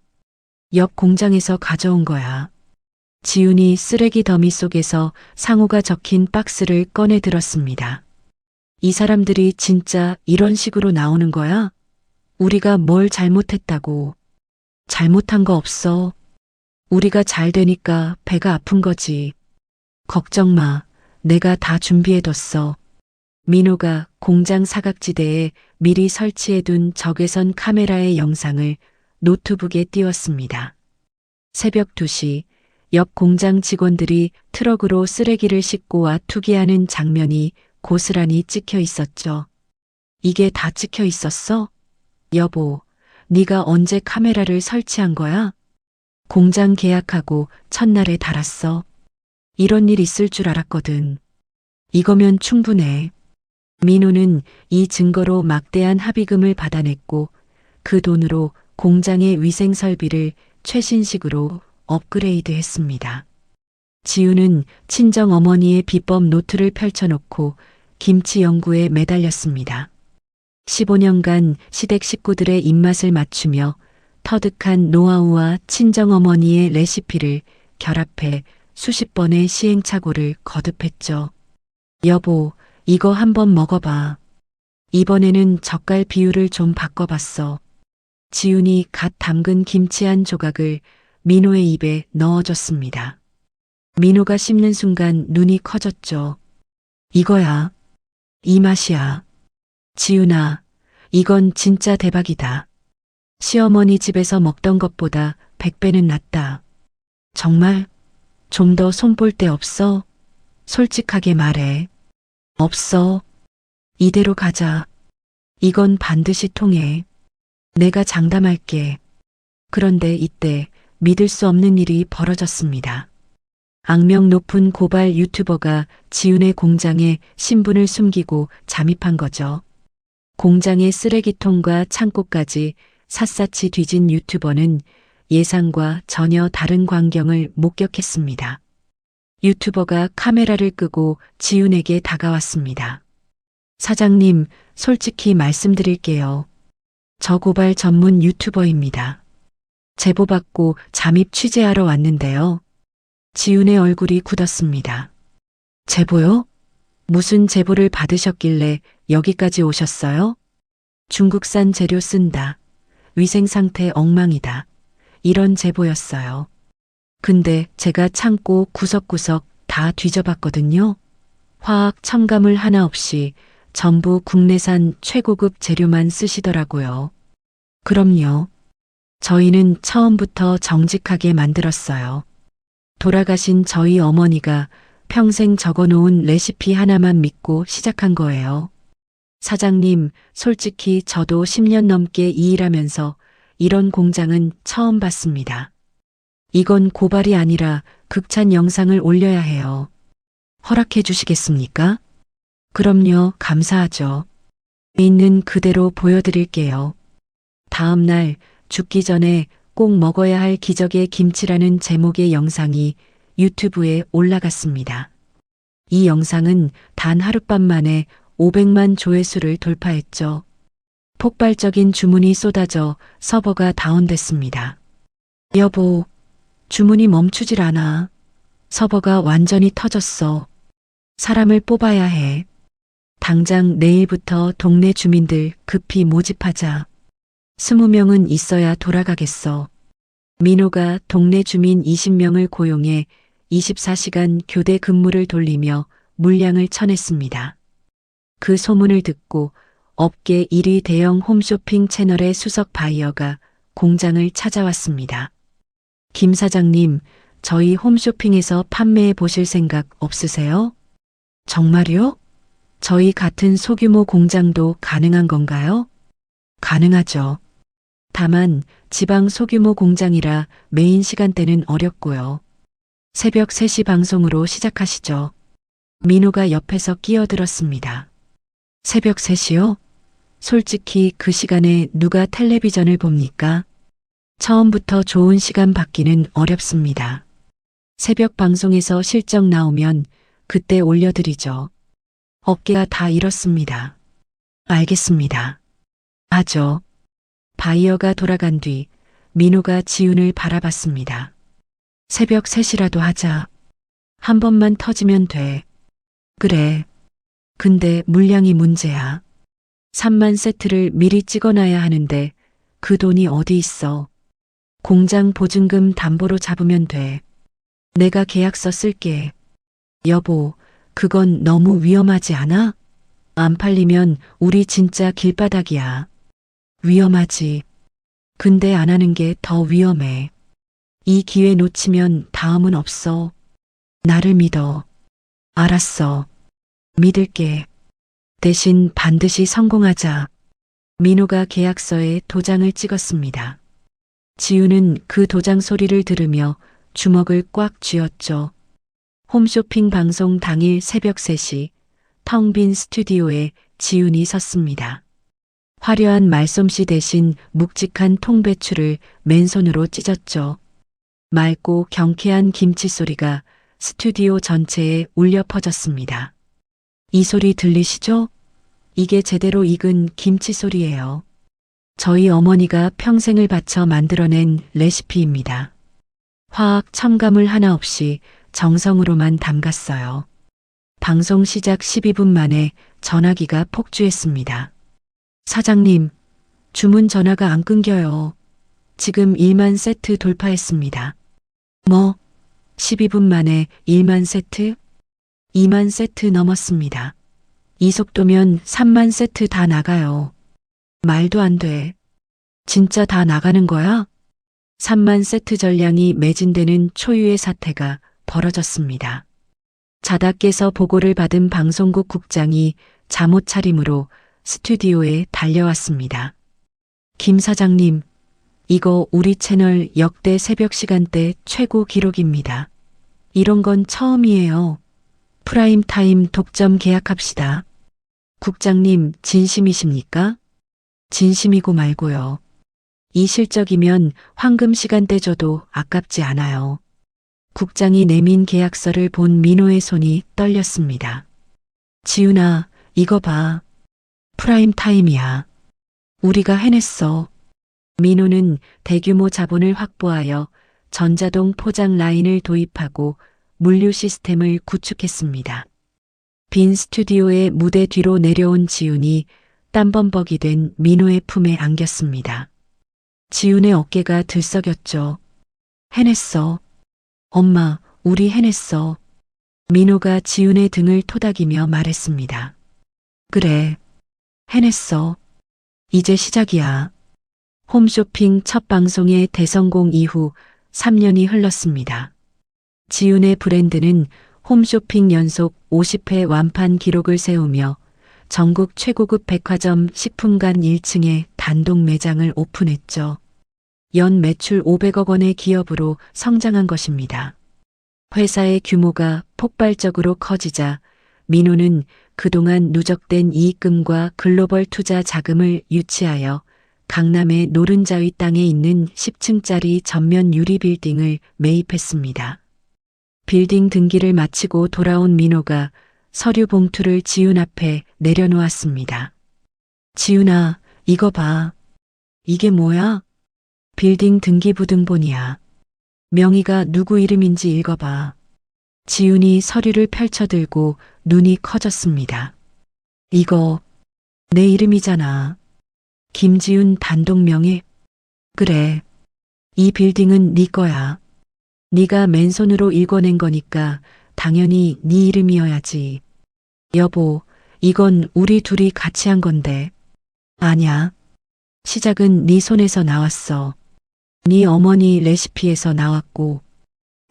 옆 공장에서 가져온 거야. 지훈이 쓰레기 더미 속에서 상호가 적힌 박스를 꺼내 들었습니다. 이 사람들이 진짜 이런 식으로 나오는 거야? 우리가 뭘 잘못했다고. 잘못한 거 없어. 우리가 잘 되니까 배가 아픈 거지. 걱정 마. 내가 다 준비해뒀어. 민호가 공장 사각지대에 미리 설치해둔 적외선 카메라의 영상을 노트북에 띄웠습니다. 새벽 2시 옆 공장 직원들이 트럭으로 쓰레기를 싣고 와 투기하는 장면이 고스란히 찍혀 있었죠. 이게 다 찍혀 있었어? 여보, 네가 언제 카메라를 설치한 거야? 공장 계약하고 첫날에 달았어. 이런 일 있을 줄 알았거든. 이거면 충분해. 민호는 이 증거로 막대한 합의금을 받아냈고 그 돈으로 공장의 위생 설비를 최신식으로 업그레이드 했습니다. 지우는 친정 어머니의 비법 노트를 펼쳐놓고 김치 연구에 매달렸습니다. 15년간 시댁 식구들의 입맛을 맞추며 터득한 노하우와 친정 어머니의 레시피를 결합해 수십 번의 시행착오를 거듭했죠. 여보, 이거 한번 먹어봐. 이번에는 젓갈 비율을 좀 바꿔봤어. 지훈이 갓 담근 김치 한 조각을 민호의 입에 넣어줬습니다. 민호가 씹는 순간 눈이 커졌죠. 이거야. 이 맛이야. 지훈아, 이건 진짜 대박이다. 시어머니 집에서 먹던 것보다 100배는 낫다. 정말? 좀 더 손볼 데 없어? 솔직하게 말해. 없어. 이대로 가자. 이건 반드시 통해. 내가 장담할게. 그런데 이때 믿을 수 없는 일이 벌어졌습니다. 악명 높은 고발 유튜버가 지훈의 공장에 신분을 숨기고 잠입한 거죠. 공장의 쓰레기통과 창고까지 샅샅이 뒤진 유튜버는 예상과 전혀 다른 광경을 목격했습니다. 유튜버가 카메라를 끄고 지훈에게 다가왔습니다. 사장님, 솔직히 말씀드릴게요. 저 고발 전문 유튜버입니다. 제보받고 잠입 취재하러 왔는데요. 지훈의 얼굴이 굳었습니다. 제보요? 무슨 제보를 받으셨길래 여기까지 오셨어요? 중국산 재료 쓴다. 위생 상태 엉망이다. 이런 제보였어요. 근데 제가 창고 구석구석 다 뒤져봤거든요. 화학 첨가물 하나 없이 전부 국내산 최고급 재료만 쓰시더라고요. 그럼요. 저희는 처음부터 정직하게 만들었어요. 돌아가신 저희 어머니가 평생 적어놓은 레시피 하나만 믿고 시작한 거예요. 사장님, 솔직히 저도 10년 넘게 이 일하면서 이런 공장은 처음 봤습니다. 이건 고발이 아니라 극찬 영상을 올려야 해요. 허락해 주시겠습니까? 그럼요, 감사하죠. 있는 그대로 보여드릴게요. 다음 날 죽기 전에 꼭 먹어야 할 기적의 김치라는 제목의 영상이 유튜브에 올라갔습니다. 이 영상은 단 하룻밤 만에 500만 조회수를 돌파했죠. 폭발적인 주문이 쏟아져 서버가 다운됐습니다. 여보, 주문이 멈추질 않아. 서버가 완전히 터졌어. 사람을 뽑아야 해. 당장 내일부터 동네 주민들 급히 모집하자. 20명은 있어야 돌아가겠어. 민호가 동네 주민 20명을 고용해 24시간 교대 근무를 돌리며 물량을 쳐냈습니다. 그 소문을 듣고 업계 1위 대형 홈쇼핑 채널의 수석 바이어가 공장을 찾아왔습니다. 김 사장님, 저희 홈쇼핑에서 판매해 보실 생각 없으세요? 정말요? 저희 같은 소규모 공장도 가능한 건가요? 가능하죠. 다만 지방 소규모 공장이라 메인 시간대는 어렵고요. 새벽 3시 방송으로 시작하시죠. 민호가 옆에서 끼어들었습니다. 새벽 3시요? 솔직히 그 시간에 누가 텔레비전을 봅니까? 처음부터 좋은 시간 받기는 어렵습니다. 새벽 방송에서 실적 나오면 그때 올려드리죠. 어깨가 다 이렇습니다. 알겠습니다. 하죠. 바이어가 돌아간 뒤 민호가 지훈을 바라봤습니다. 새벽 3시라도 하자. 한 번만 터지면 돼. 그래. 근데 물량이 문제야. 3만 세트를 미리 찍어놔야 하는데 그 돈이 어디 있어. 공장 보증금 담보로 잡으면 돼. 내가 계약서 쓸게. 여보, 그건 너무 위험하지 않아? 안 팔리면 우리 진짜 길바닥이야. 위험하지. 근데 안 하는 게 더 위험해. 이 기회 놓치면 다음은 없어. 나를 믿어. 알았어. 믿을게. 대신 반드시 성공하자. 민호가 계약서에 도장을 찍었습니다. 지우는 그 도장 소리를 들으며 주먹을 꽉 쥐었죠. 홈쇼핑 방송 당일 새벽 3시 텅 빈 스튜디오에 지훈이 섰습니다. 화려한 말솜씨 대신 묵직한 통배추를 맨손으로 찢었죠. 맑고 경쾌한 김치 소리가 스튜디오 전체에 울려 퍼졌습니다. 이 소리 들리시죠? 이게 제대로 익은 김치 소리예요. 저희 어머니가 평생을 바쳐 만들어낸 레시피입니다. 화학 첨가물 하나 없이 정성으로만 담갔어요. 방송 시작 12분 만에 전화기가 폭주했습니다. 사장님, 주문 전화가 안 끊겨요. 지금 1만 세트 돌파했습니다. 뭐? 12분 만에 1만 세트? 2만 세트 넘었습니다. 이 속도면 3만 세트 다 나가요. 말도 안 돼. 진짜 다 나가는 거야? 3만 세트 전량이 매진되는 초유의 사태가 벌어졌습니다. 자다 깨서 보고를 받은 방송국 국장이 잠옷 차림으로 스튜디오에 달려왔습니다. 김 사장님, 이거 우리 채널 역대 새벽 시간대 최고 기록입니다. 이런 건 처음이에요. 프라임타임 독점 계약합시다. 국장님, 진심이십니까? 진심이고 말고요. 이 실적이면 황금 시간대 줘도 아깝지 않아요. 국장이 내민 계약서를 본 민호의 손이 떨렸습니다. 지훈아, 이거 봐. 프라임타임이야. 우리가 해냈어. 민호는 대규모 자본을 확보하여 전자동 포장 라인을 도입하고 물류 시스템을 구축했습니다. 빈 스튜디오의 무대 뒤로 내려온 지훈이 땀범벅이 된 민호의 품에 안겼습니다. 지훈의 어깨가 들썩였죠. 해냈어. 엄마, 우리 해냈어. 민호가 지훈의 등을 토닥이며 말했습니다. 그래, 해냈어. 이제 시작이야. 홈쇼핑 첫 방송의 대성공 이후 3년이 흘렀습니다. 지훈의 브랜드는 홈쇼핑 연속 50회 완판 기록을 세우며 전국 최고급 백화점 식품관 1층에 단독 매장을 오픈했죠. 연 매출 500억 원의 기업으로 성장한 것입니다. 회사의 규모가 폭발적으로 커지자 민호는 그동안 누적된 이익금과 글로벌 투자 자금을 유치하여 강남의 노른자위 땅에 있는 10층짜리 전면 유리 빌딩을 매입했습니다. 빌딩 등기를 마치고 돌아온 민호가 서류 봉투를 지훈 앞에 내려놓았습니다. 지훈아, 이거 봐. 이게 뭐야? 빌딩 등기부등본이야. 명의가 누구 이름인지 읽어봐. 지훈이 서류를 펼쳐들고 눈이 커졌습니다. 이거 내 이름이잖아. 김지훈 단독 명의? 그래. 이 빌딩은 네 거야. 네가 맨손으로 읽어낸 거니까 당연히 네 이름이어야지. 여보, 이건 우리 둘이 같이 한 건데. 아냐. 시작은 네 손에서 나왔어. 네 어머니 레시피에서 나왔고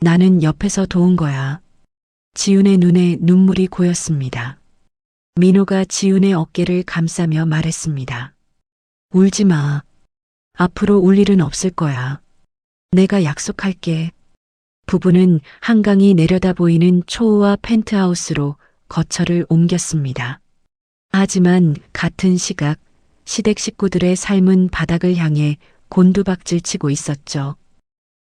나는 옆에서 도운 거야. 지훈의 눈에 눈물이 고였습니다. 민호가 지훈의 어깨를 감싸며 말했습니다. 울지 마. 앞으로 울 일은 없을 거야. 내가 약속할게. 부부는 한강이 내려다 보이는 초호화 펜트하우스로 거처를 옮겼습니다. 하지만 같은 시각 시댁 식구들의 삶은 바닥을 향해 곤두박질 치고 있었죠.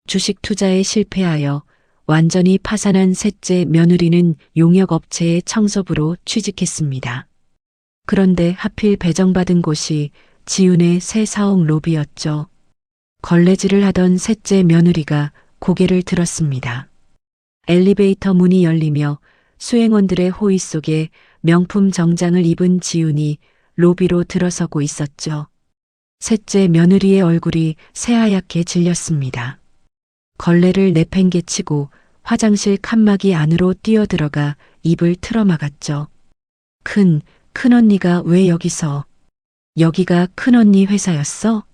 주식 투자에 실패하여 완전히 파산한 셋째 며느리는 용역업체의 청소부로 취직했습니다. 그런데 하필 배정받은 곳이 지훈의 새 사옥 로비였죠. 걸레질을 하던 셋째 며느리가 고개를 들었습니다. 엘리베이터 문이 열리며 수행원들의 호의 속에 명품 정장을 입은 지훈이 로비로 들어서고 있었죠. 셋째 며느리의 얼굴이 새하얗게 질렸습니다. 걸레를 내팽개치고 화장실 칸막이 안으로 뛰어들어가 입을 틀어막았죠. 큰언니가 왜 여기서? 여기가 큰언니 회사였어?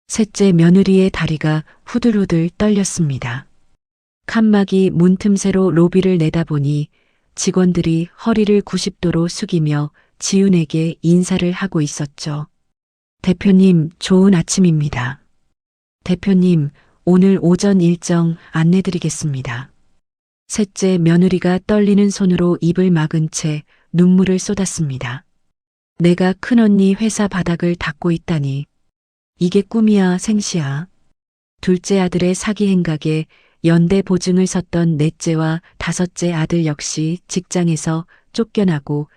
셋째 며느리의 다리가 후들후들 떨렸습니다. 칸막이 문틈새로 로비를 내다보니 직원들이 허리를 90도로 숙이며 지훈에게 인사를 하고 있었죠. 대표님, 좋은 아침입니다. 대표님, 오늘 오전 일정 안내드리겠습니다. 셋째 며느리가 떨리는 손으로 입을 막은 채 눈물을 쏟았습니다. 내가 큰언니 회사 바닥을 닦고 있다니. 이게 꿈이야, 생시야. 둘째 아들의 사기 행각에 연대 보증을 섰던 넷째와 다섯째 아들 역시 직장에서 쫓겨나고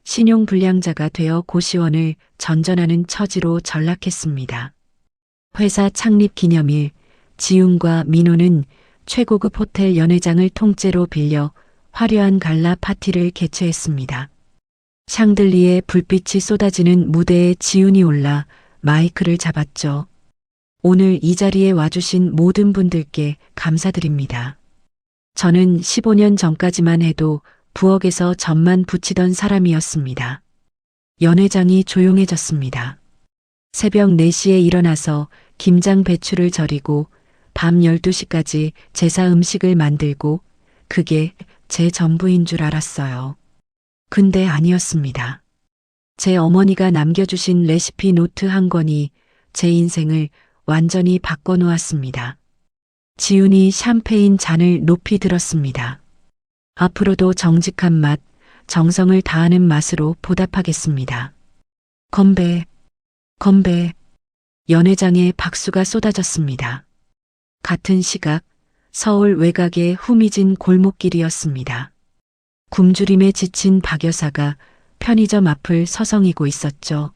신용불량자가 되어 고시원을 전전하는 처지로 전락했습니다. 회사 창립 기념일, 지훈과 민호는 최고급 호텔 연회장을 통째로 빌려 화려한 갈라 파티를 개최했습니다. 샹들리에 불빛이 쏟아지는 무대에 지훈이 올라 마이크를 잡았죠. 오늘 이 자리에 와주신 모든 분들께 감사드립니다. 저는 15년 전까지만 해도 부엌에서 전만 부치던 사람이었습니다. 연회장이 조용해졌습니다. 새벽 4시에 일어나서 김장 배추를 절이고 밤 12시까지 제사 음식을 만들고 그게 제 전부인 줄 알았어요. 근데 아니었습니다. 제 어머니가 남겨주신 레시피 노트 한 권이 제 인생을 완전히 바꿔놓았습니다. 지훈이 샴페인 잔을 높이 들었습니다. 앞으로도 정직한 맛, 정성을 다하는 맛으로 보답하겠습니다. 건배, 건배. 연회장에 박수가 쏟아졌습니다. 같은 시각 서울 외곽의 후미진 골목길이었습니다. 굶주림에 지친 박 여사가 편의점 앞을 서성이고 있었죠.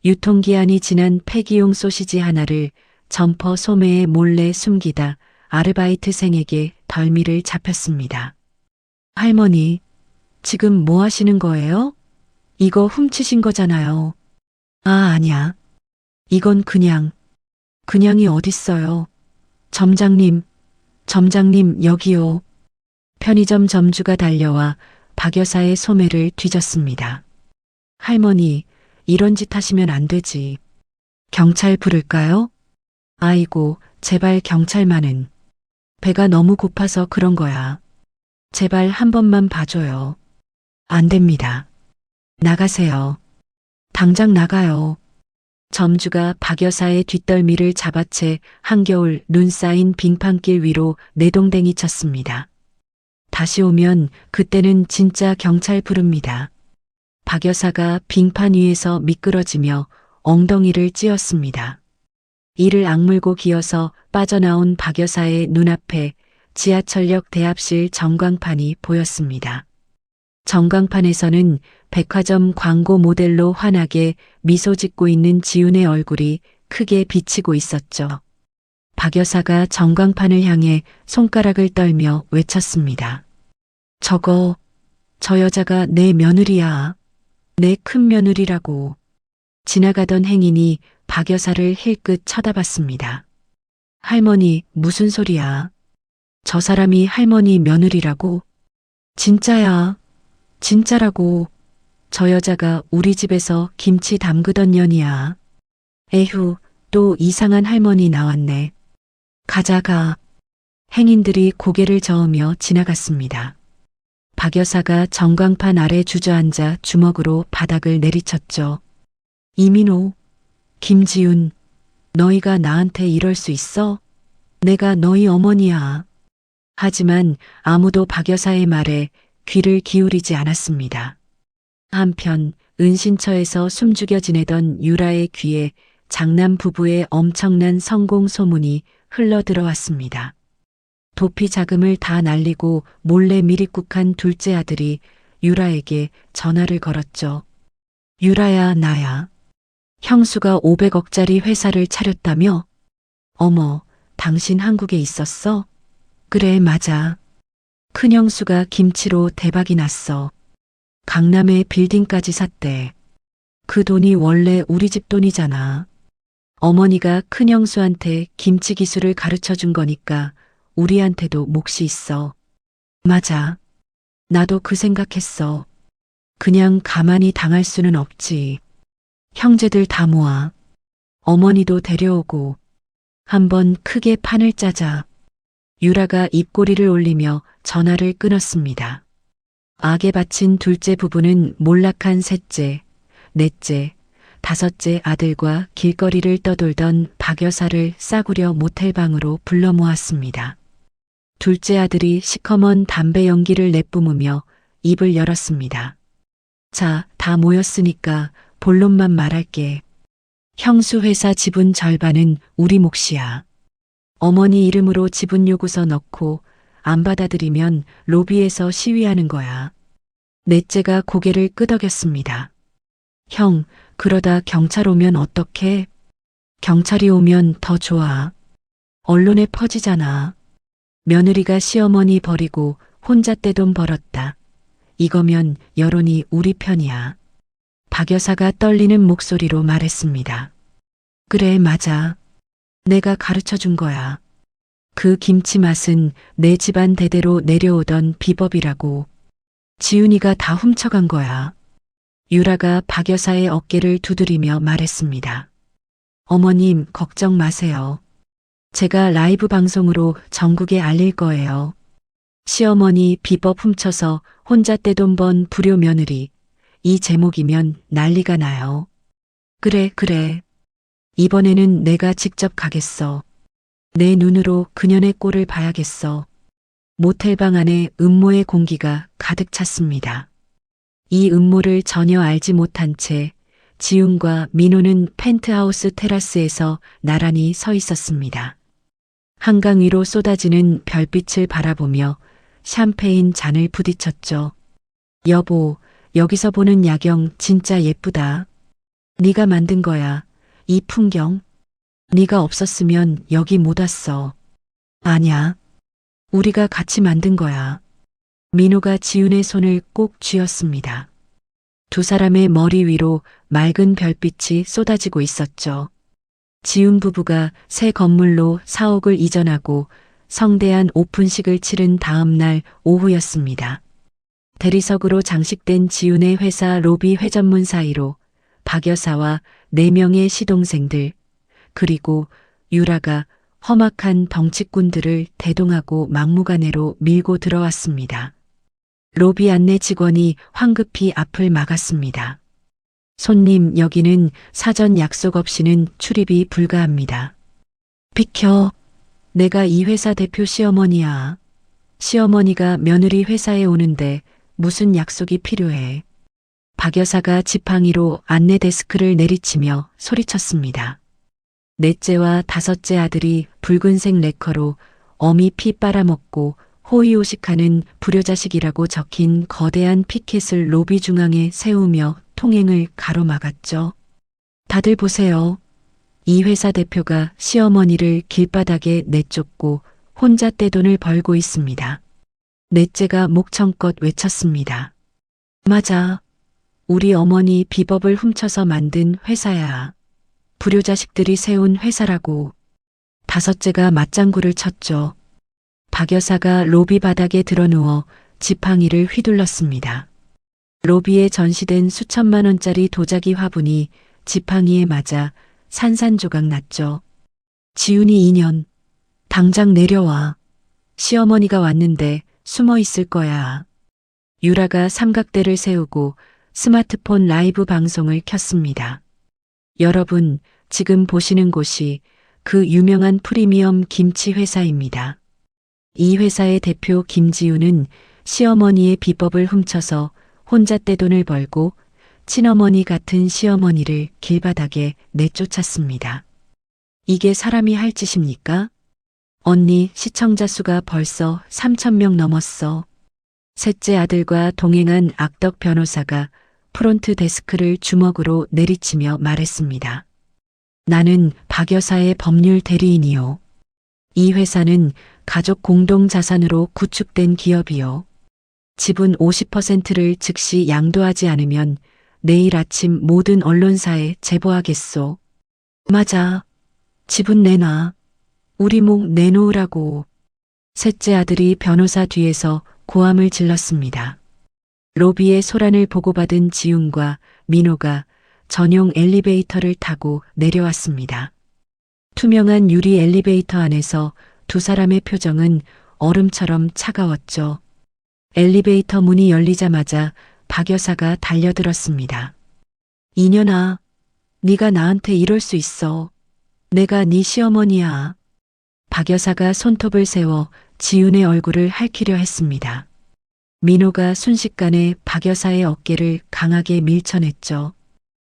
유통기한이 지난 폐기용 소시지 하나를 점퍼 소매에 몰래 숨기다 아르바이트생에게 덜미를 잡혔습니다. 할머니, 지금 뭐 하시는 거예요? 이거 훔치신 거잖아요. 아, 아니야. 이건 그냥이 어딨어요. 점장님 여기요. 편의점 점주가 달려와 박 여사의 소매를 뒤졌습니다. 할머니, 이런 짓 하시면 안 되지. 경찰 부를까요? 아이고, 제발 경찰만은. 배가 너무 고파서 그런 거야. 제발 한 번만 봐줘요. 안 됩니다. 나가세요. 당장 나가요. 점주가 박 여사의 뒷덜미를 잡아채 한겨울 눈 쌓인 빙판길 위로 내동댕이 쳤습니다. 다시 오면 그때는 진짜 경찰 부릅니다. 박 여사가 빙판 위에서 미끄러지며 엉덩이를 찧었습니다. 이를 악물고 기어서 빠져나온 박 여사의 눈앞에 지하철역 대합실 전광판이 보였습니다. 전광판에서는 백화점 광고 모델로 환하게 미소 짓고 있는 지훈의 얼굴이 크게 비치고 있었죠. 박 여사가 전광판을 향해 손가락을 떨며 외쳤습니다. 저 여자가 내 며느리야. 내 큰 며느리라고. 지나가던 행인이 박 여사를 힐끗 쳐다봤습니다. 할머니, 무슨 소리야? 저 사람이 할머니 며느리라고? 진짜야. 진짜라고. 저 여자가 우리 집에서 김치 담그던 년이야. 에휴, 또 이상한 할머니 나왔네. 가자가. 행인들이 고개를 저으며 지나갔습니다. 박 여사가 전광판 아래 주저앉아 주먹으로 바닥을 내리쳤죠. 이민호, 김지훈, 너희가 나한테 이럴 수 있어? 내가 너희 어머니야. 하지만 아무도 박 여사의 말에 귀를 기울이지 않았습니다. 한편 은신처에서 숨죽여 지내던 유라의 귀에 장남 부부의 엄청난 성공 소문이 흘러 들어왔습니다. 도피 자금을 다 날리고 몰래 미립국한 둘째 아들이 유라에게 전화를 걸었죠. 유라야, 나야. 형수가 500억짜리 회사를 차렸다며? 어머, 당신 한국에 있었어? 그래, 맞아. 큰형수가 김치로 대박이 났어. 강남에 빌딩까지 샀대. 그 돈이 원래 우리 집 돈이잖아. 어머니가 큰형수한테 김치 기술을 가르쳐 준 거니까 우리한테도 몫이 있어. 맞아. 나도 그 생각했어. 그냥 가만히 당할 수는 없지. 형제들 다 모아. 어머니도 데려오고 한번 크게 판을 짜자. 유라가 입꼬리를 올리며 전화를 끊었습니다. 악에 바친 둘째 부부는 몰락한 셋째, 넷째, 다섯째 아들과 길거리를 떠돌던 박 여사를 싸구려 모텔방으로 불러 모았습니다. 둘째 아들이 시커먼 담배 연기를 내뿜으며 입을 열었습니다. 자, 다 모였으니까 본론만 말할게. 형수 회사 지분 절반은 우리 몫이야. 어머니 이름으로 지분 요구서 넣고 안 받아들이면 로비에서 시위하는 거야. 넷째가 고개를 끄덕였습니다. 형, 그러다 경찰 오면 어떡해? 경찰이 오면 더 좋아. 언론에 퍼지잖아. 며느리가 시어머니 버리고 혼자 떼돈 벌었다. 이거면 여론이 우리 편이야. 박 여사가 떨리는 목소리로 말했습니다. 그래, 맞아. 내가 가르쳐 준 거야. 그 김치 맛은 내 집안 대대로 내려오던 비법이라고. 지훈이가 다 훔쳐간 거야. 유라가 박 여사의 어깨를 두드리며 말했습니다. 어머님, 걱정 마세요. 제가 라이브 방송으로 전국에 알릴 거예요. 시어머니 비법 훔쳐서 혼자 떼돈 번 불효 며느리. 이 제목이면 난리가 나요. 그래, 그래. 이번에는 내가 직접 가겠어. 내 눈으로 그년의 꼴을 봐야겠어. 모텔방 안에 음모의 공기가 가득 찼습니다. 이 음모를 전혀 알지 못한 채 지훈과 민호는 펜트하우스 테라스에서 나란히 서 있었습니다. 한강 위로 쏟아지는 별빛을 바라보며 샴페인 잔을 부딪혔죠. 여보, 여기서 보는 야경 진짜 예쁘다. 네가 만든 거야. 이 풍경. 네가 없었으면 여기 못 왔어. 아냐. 우리가 같이 만든 거야. 민호가 지훈의 손을 꼭 쥐었습니다. 두 사람의 머리 위로 맑은 별빛이 쏟아지고 있었죠. 지훈 부부가 새 건물로 사옥을 이전하고 성대한 오픈식을 치른 다음 날 오후였습니다. 대리석으로 장식된 지훈의 회사 로비 회전문 사이로 박 여사와 4명의 시동생들, 그리고 유라가 험악한 덩치꾼들을 대동하고 막무가내로 밀고 들어왔습니다. 로비 안내 직원이 황급히 앞을 막았습니다. 손님, 여기는 사전 약속 없이는 출입이 불가합니다. 비켜. 내가 이 회사 대표 시어머니야. 시어머니가 며느리 회사에 오는데 무슨 약속이 필요해. 박 여사가 지팡이로 안내 데스크를 내리치며 소리쳤습니다. 넷째와 다섯째 아들이 붉은색 레커로 어미 피 빨아먹고 호의호식하는 불효자식이라고 적힌 거대한 피켓을 로비 중앙에 세우며 통행을 가로막았죠. 다들 보세요. 이 회사 대표가 시어머니를 길바닥에 내쫓고 혼자 떼돈을 벌고 있습니다. 넷째가 목청껏 외쳤습니다. 맞아. 우리 어머니 비법을 훔쳐서 만든 회사야. 불효자식들이 세운 회사라고. 다섯째가 맞장구를 쳤죠. 박 여사가 로비 바닥에 드러누워 지팡이를 휘둘렀습니다. 로비에 전시된 수천만 원짜리 도자기 화분이 지팡이에 맞아 산산조각 났죠. 지훈이 2년. 당장 내려와. 시어머니가 왔는데 숨어 있을 거야. 유라가 삼각대를 세우고 스마트폰 라이브 방송을 켰습니다. 여러분, 지금 보시는 곳이 그 유명한 프리미엄 김치 회사입니다. 이 회사의 대표 김지훈은 시어머니의 비법을 훔쳐서 혼자 떼돈을 벌고 친어머니 같은 시어머니를 길바닥에 내쫓았습니다. 이게 사람이 할 짓입니까? 언니, 시청자 수가 벌써 3,000명 넘었어. 셋째 아들과 동행한 악덕 변호사가 프론트 데스크를 주먹으로 내리치며 말했습니다. 나는 박 여사의 법률 대리인이요. 이 회사는 가족 공동 자산으로 구축된 기업이요. 지분 50%를 즉시 양도하지 않으면 내일 아침 모든 언론사에 제보하겠소. 맞아. 지분 내놔. 우리 목 내놓으라고. 셋째 아들이 변호사 뒤에서 고함을 질렀습니다. 로비의 소란을 보고받은 지훈과 민호가 전용 엘리베이터를 타고 내려왔습니다. 투명한 유리 엘리베이터 안에서 두 사람의 표정은 얼음처럼 차가웠죠. 엘리베이터 문이 열리자마자 박 여사가 달려들었습니다. 이년아, 네가 나한테 이럴 수 있어. 내가 네 시어머니야. 박 여사가 손톱을 세워 지훈의 얼굴을 핥히려 했습니다. 민호가 순식간에 박 여사의 어깨를 강하게 밀쳐냈죠.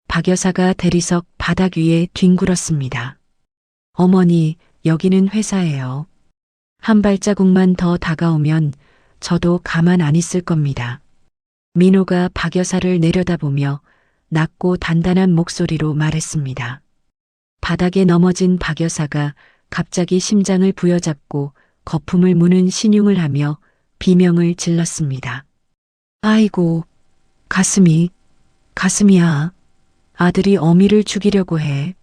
박 여사가 대리석 바닥 위에 뒹굴었습니다. 어머니, 여기는 회사예요. 한 발자국만 더 다가오면 저도 가만 안 있을 겁니다. 민호가 박 여사를 내려다보며 낮고 단단한 목소리로 말했습니다. 바닥에 넘어진 박 여사가 갑자기 심장을 부여잡고 거품을 무는 신용을 하며 비명을 질렀습니다. 아이고, 가슴이야. 아들이 어미를 죽이려고 해.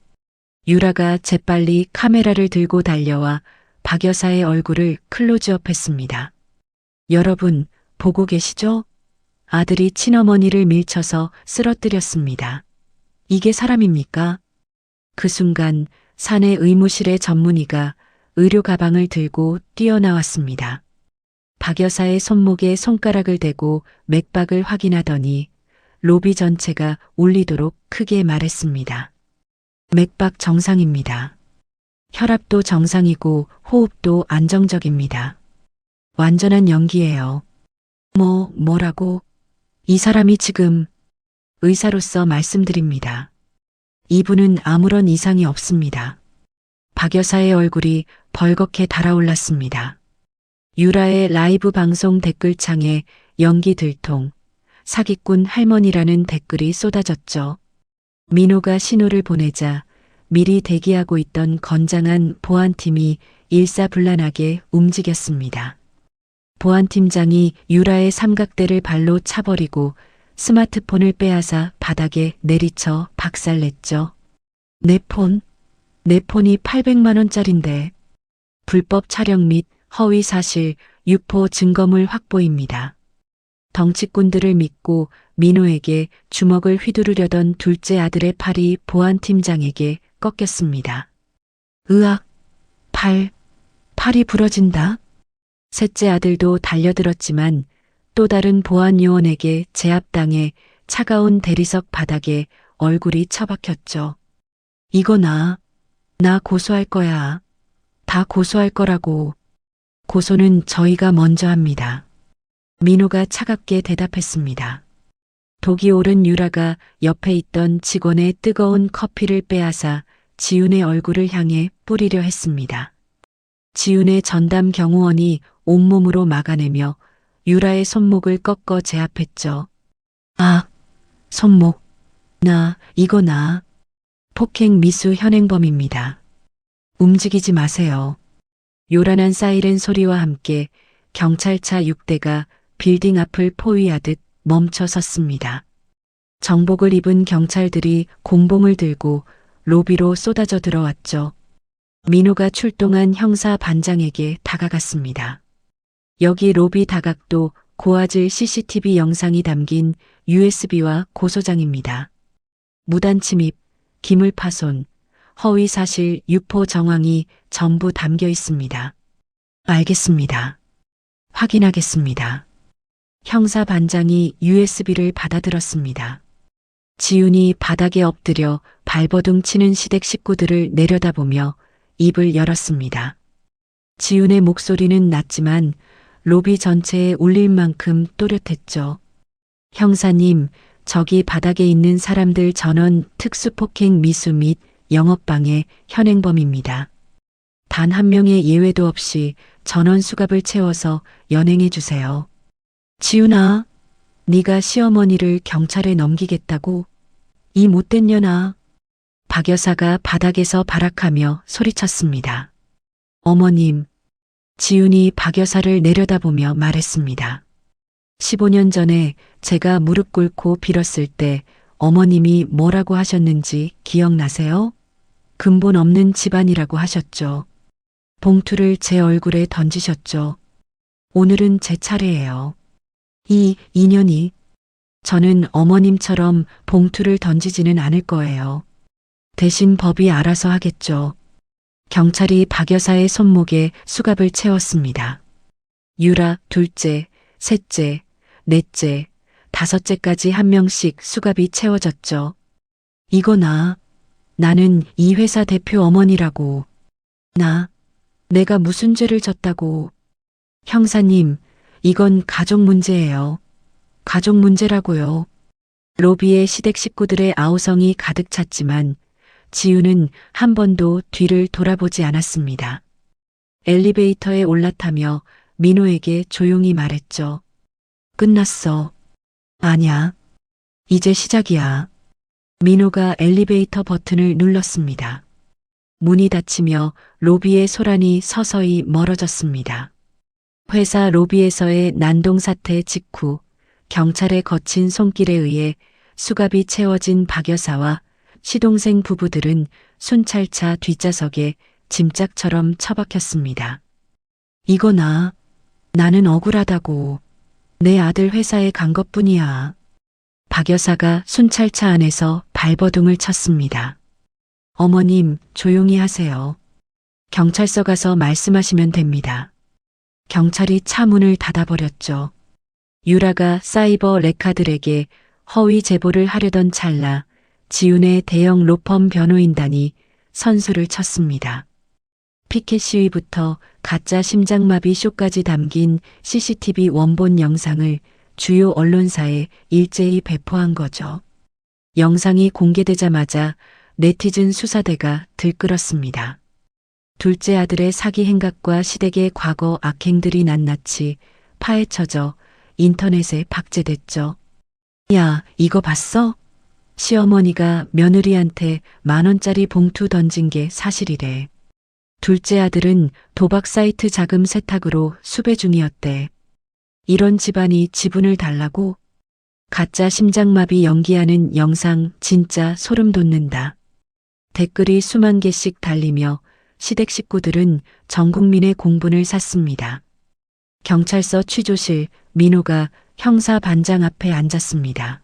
유라가 재빨리 카메라를 들고 달려와 박 여사의 얼굴을 클로즈업했습니다. 여러분, 보고 계시죠? 아들이 친어머니를 밀쳐서 쓰러뜨렸습니다. 이게 사람입니까? 그 순간 사내 의무실의 전문의가 의료 가방을 들고 뛰어나왔습니다. 박 여사의 손목에 손가락을 대고 맥박을 확인하더니 로비 전체가 울리도록 크게 말했습니다. 맥박 정상입니다. 혈압도 정상이고 호흡도 안정적입니다. 완전한 연기예요. 뭐라고? 이 사람이 지금 의사로서 말씀드립니다. 이분은 아무런 이상이 없습니다. 박 여사의 얼굴이 벌겋게 달아올랐습니다. 유라의 라이브 방송 댓글창에 연기 들통, 사기꾼 할머니라는 댓글이 쏟아졌죠. 민호가 신호를 보내자 미리 대기하고 있던 건장한 보안팀이 일사불란하게 움직였습니다. 보안팀장이 유라의 삼각대를 발로 차버리고 스마트폰을 빼앗아 바닥에 내리쳐 박살냈죠. 내 폰이 800만 원짜린데. 불법 촬영 및 허위 사실, 유포 증거물 확보입니다. 덩치꾼들을 믿고 민호에게 주먹을 휘두르려던 둘째 아들의 팔이 보안팀장에게 꺾였습니다. 으악, 팔이 부러진다. 셋째 아들도 달려들었지만 또 다른 보안 요원에게 제압당해 차가운 대리석 바닥에 얼굴이 처박혔죠. 이거 나 고소할 거야. 다 고소할 거라고. 고소는 저희가 먼저 합니다. 민호가 차갑게 대답했습니다. 독이 오른 유라가 옆에 있던 직원의 뜨거운 커피를 빼앗아 지훈의 얼굴을 향해 뿌리려 했습니다. 지훈의 전담 경호원이 온몸으로 막아내며 유라의 손목을 꺾어 제압했죠. 아, 손목. 이거 나. 폭행 미수 현행범입니다. 움직이지 마세요. 요란한 사이렌 소리와 함께 경찰차 6대가 빌딩 앞을 포위하듯 멈춰 섰습니다. 정복을 입은 경찰들이 곤봉을 들고 로비로 쏟아져 들어왔죠. 민호가 출동한 형사 반장에게 다가갔습니다. 여기 로비 다각도 고화질 CCTV 영상이 담긴 USB와 고소장입니다. 무단 침입, 기물 파손, 허위 사실 유포 정황이 전부 담겨 있습니다. 알겠습니다. 확인하겠습니다. 형사 반장이 USB를 받아들었습니다. 지훈이 바닥에 엎드려 발버둥 치는 시댁 식구들을 내려다보며 입을 열었습니다. 지훈의 목소리는 낮지만 로비 전체에 울릴 만큼 또렷했죠. 형사님, 저기 바닥에 있는 사람들 전원 특수폭행 미수 및 영업방해 현행범입니다. 단 한 명의 예외도 없이 전원 수갑을 채워서 연행해 주세요. 지훈아, 네가 시어머니를 경찰에 넘기겠다고? 이 못된 년아. 박 여사가 바닥에서 발악하며 소리쳤습니다. 어머님, 지훈이 박 여사를 내려다보며 말했습니다. 15년 전에 제가 무릎 꿇고 빌었을 때 어머님이 뭐라고 하셨는지 기억나세요? 근본 없는 집안이라고 하셨죠. 봉투를 제 얼굴에 던지셨죠. 오늘은 제 차례예요. 이 인연이 저는 어머님처럼 봉투를 던지지는 않을 거예요. 대신 법이 알아서 하겠죠. 경찰이 박 여사의 손목에 수갑을 채웠습니다. 유라 둘째, 셋째, 넷째, 다섯째까지 한 명씩 수갑이 채워졌죠. 이거 나는 이 회사 대표 어머니라고. 내가 무슨 죄를 졌다고. 형사님, 이건 가족 문제예요. 가족 문제라고요. 로비에 시댁 식구들의 아우성이 가득 찼지만 지우는 한 번도 뒤를 돌아보지 않았습니다. 엘리베이터에 올라타며 민호에게 조용히 말했죠. 끝났어. 아냐. 이제 시작이야. 민호가 엘리베이터 버튼을 눌렀습니다. 문이 닫히며 로비의 소란이 서서히 멀어졌습니다. 회사 로비에서의 난동 사태 직후 경찰의 거친 손길에 의해 수갑이 채워진 박 여사와 시동생 부부들은 순찰차 뒷좌석에 짐짝처럼 처박혔습니다. 이거 나는 억울하다고. 내 아들 회사에 간 것뿐이야. 박 여사가 순찰차 안에서 발버둥을 쳤습니다. 어머님, 조용히 하세요. 경찰서 가서 말씀하시면 됩니다. 경찰이 차 문을 닫아버렸죠. 유라가 사이버 레카들에게 허위 제보를 하려던 찰나 지훈의 대형 로펌 변호인단이 선수를 쳤습니다. 피켓 시위부터 가짜 심장마비 쇼까지 담긴 CCTV 원본 영상을 주요 언론사에 일제히 배포한 거죠. 영상이 공개되자마자 네티즌 수사대가 들끓었습니다. 둘째 아들의 사기 행각과 시댁의 과거 악행들이 낱낱이 파헤쳐져 인터넷에 박제됐죠. 야, 이거 봤어? 시어머니가 며느리한테 10,000원짜리 봉투 던진 게 사실이래. 둘째 아들은 도박 사이트 자금 세탁으로 수배 중이었대. 이런 집안이 지분을 달라고? 가짜 심장마비 연기하는 영상 진짜 소름 돋는다. 댓글이 수만 개씩 달리며 시댁 식구들은 전 국민의 공분을 샀습니다. 경찰서 취조실 민호가 형사 반장 앞에 앉았습니다.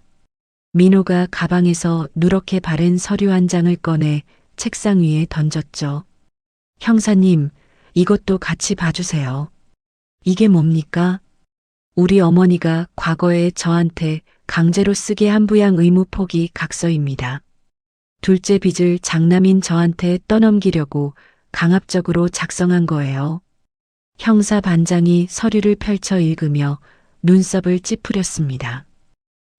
민호가 가방에서 누렇게 바른 서류 한 장을 꺼내 책상 위에 던졌죠. 형사님, 이것도 같이 봐주세요. 이게 뭡니까? 우리 어머니가 과거에 저한테 강제로 쓰게 한 부양 의무 포기 각서입니다. 둘째 빚을 장남인 저한테 떠넘기려고 강압적으로 작성한 거예요. 형사 반장이 서류를 펼쳐 읽으며 눈썹을 찌푸렸습니다.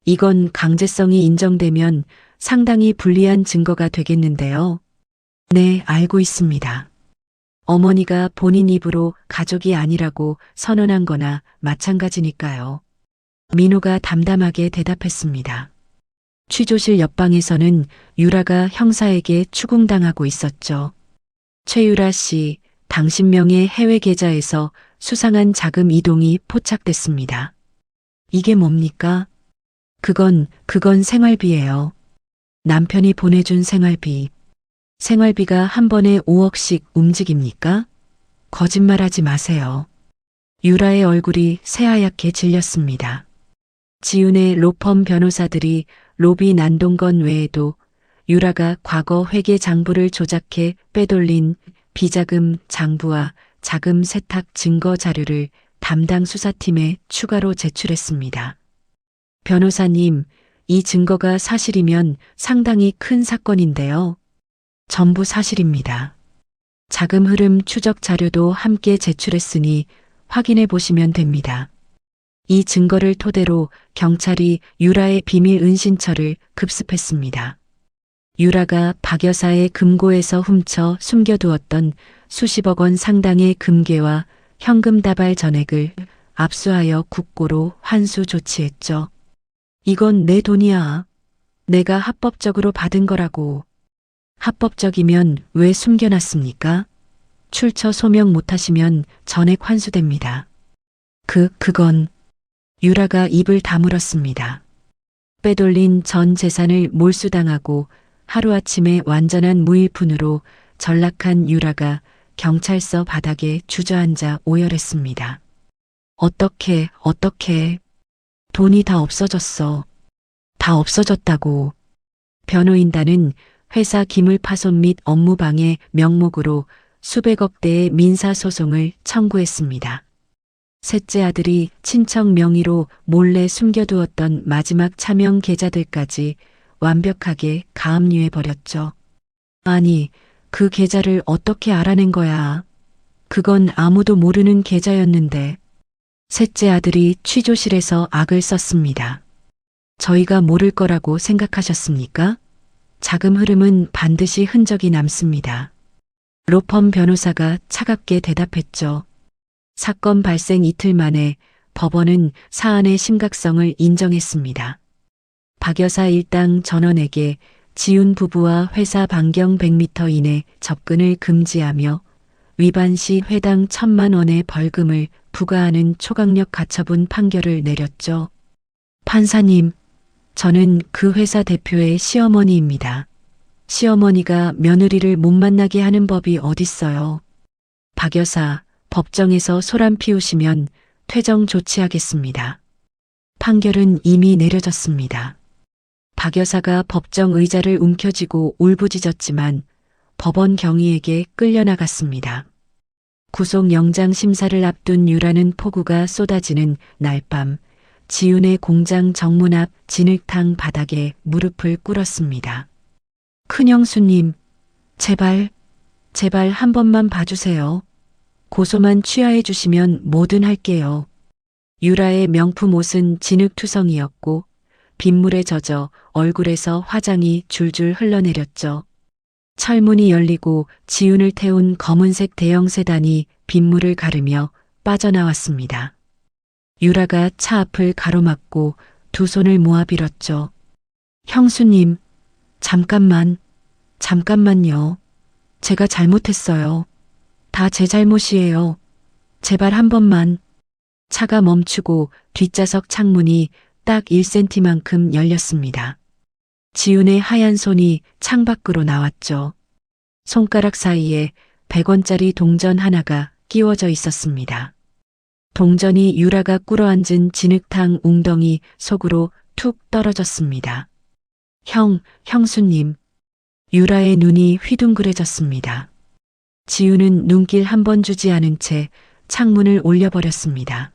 이건 강제성이 인정되면 상당히 불리한 증거가 되겠는데요. 네, 알고 있습니다. 어머니가 본인 입으로 가족이 아니라고 선언한 거나 마찬가지니까요. 민호가 담담하게 대답했습니다. 취조실 옆방에서는 유라가 형사에게 추궁당하고 있었죠. 최유라 씨, 당신 명의 해외 계좌에서 수상한 자금 이동이 포착됐습니다. 이게 뭡니까? 그건 생활비예요. 남편이 보내준 생활비. 생활비가 한 번에 5억씩 움직입니까? 거짓말하지 마세요. 유라의 얼굴이 새하얗게 질렸습니다. 지훈의 로펌 변호사들이 로비 난동건 외에도 유라가 과거 회계 장부를 조작해 빼돌린 비자금 장부와 자금 세탁 증거 자료를 담당 수사팀에 추가로 제출했습니다. 변호사님, 이 증거가 사실이면 상당히 큰 사건인데요. 전부 사실입니다. 자금 흐름 추적 자료도 함께 제출했으니 확인해 보시면 됩니다. 이 증거를 토대로 경찰이 유라의 비밀 은신처를 급습했습니다. 유라가 박 여사의 금고에서 훔쳐 숨겨두었던 수십억 원 상당의 금괴와 현금 다발 전액을 압수하여 국고로 환수 조치했죠. 이건 내 돈이야. 내가 합법적으로 받은 거라고. 합법적이면 왜 숨겨놨습니까? 출처 소명 못하시면 전액 환수됩니다. 그건 유라가 입을 다물었습니다. 빼돌린 전 재산을 몰수당하고 하루아침에 완전한 무일푼으로 전락한 유라가 경찰서 바닥에 주저앉아 오열했습니다. 어떻게 돈이 다 없어졌어. 다 없어졌다고. 변호인단은 회사 기물 파손 및 업무방해 명목으로 수백억 대의 민사소송을 청구했습니다. 셋째 아들이 친척 명의로 몰래 숨겨두었던 마지막 차명 계좌들까지 완벽하게 가압류해버렸죠. 아니, 그 계좌를 어떻게 알아낸 거야? 그건 아무도 모르는 계좌였는데. 셋째 아들이 취조실에서 악을 썼습니다. 저희가 모를 거라고 생각하셨습니까? 자금 흐름은 반드시 흔적이 남습니다. 로펌 변호사가 차갑게 대답했죠. 사건 발생 이틀 만에 법원은 사안의 심각성을 인정했습니다. 박 여사 일당 전원에게 지훈 부부와 회사 반경 100m 이내 접근을 금지하며 위반 시 회당 1,000만 원의 벌금을 부과하는 초강력 가처분 판결을 내렸죠. 판사님, 저는 그 회사 대표의 시어머니입니다. 시어머니가 며느리를 못 만나게 하는 법이 어딨어요. 박 여사, 법정에서 소란 피우시면 퇴정 조치하겠습니다. 판결은 이미 내려졌습니다. 박 여사가 법정 의자를 움켜쥐고 울부짖었지만 법원 경위에게 끌려나갔습니다. 구속영장 심사를 앞둔 유라는 폭우가 쏟아지는 날 밤 지훈의 공장 정문 앞 진흙탕 바닥에 무릎을 꿇었습니다. 큰형수님, 제발 한 번만 봐주세요. 고소만 취하해 주시면 뭐든 할게요. 유라의 명품 옷은 진흙투성이었고 빗물에 젖어 얼굴에서 화장이 줄줄 흘러내렸죠. 철문이 열리고 지훈을 태운 검은색 대형 세단이 빗물을 가르며 빠져나왔습니다. 유라가 차 앞을 가로막고 두 손을 모아 빌었죠. 형수님, 잠깐만요. 제가 잘못했어요. 다 제 잘못이에요. 제발 한 번만. 차가 멈추고 뒷좌석 창문이 딱 1cm만큼 열렸습니다. 지훈의 하얀 손이 창밖으로 나왔죠. 손가락 사이에 100원짜리 동전 하나가 끼워져 있었습니다. 동전이 유라가 꿇어앉은 진흙탕 웅덩이 속으로 툭 떨어졌습니다. 형수님. 유라의 눈이 휘둥그레졌습니다. 지훈은 눈길 한 번 주지 않은 채 창문을 올려버렸습니다.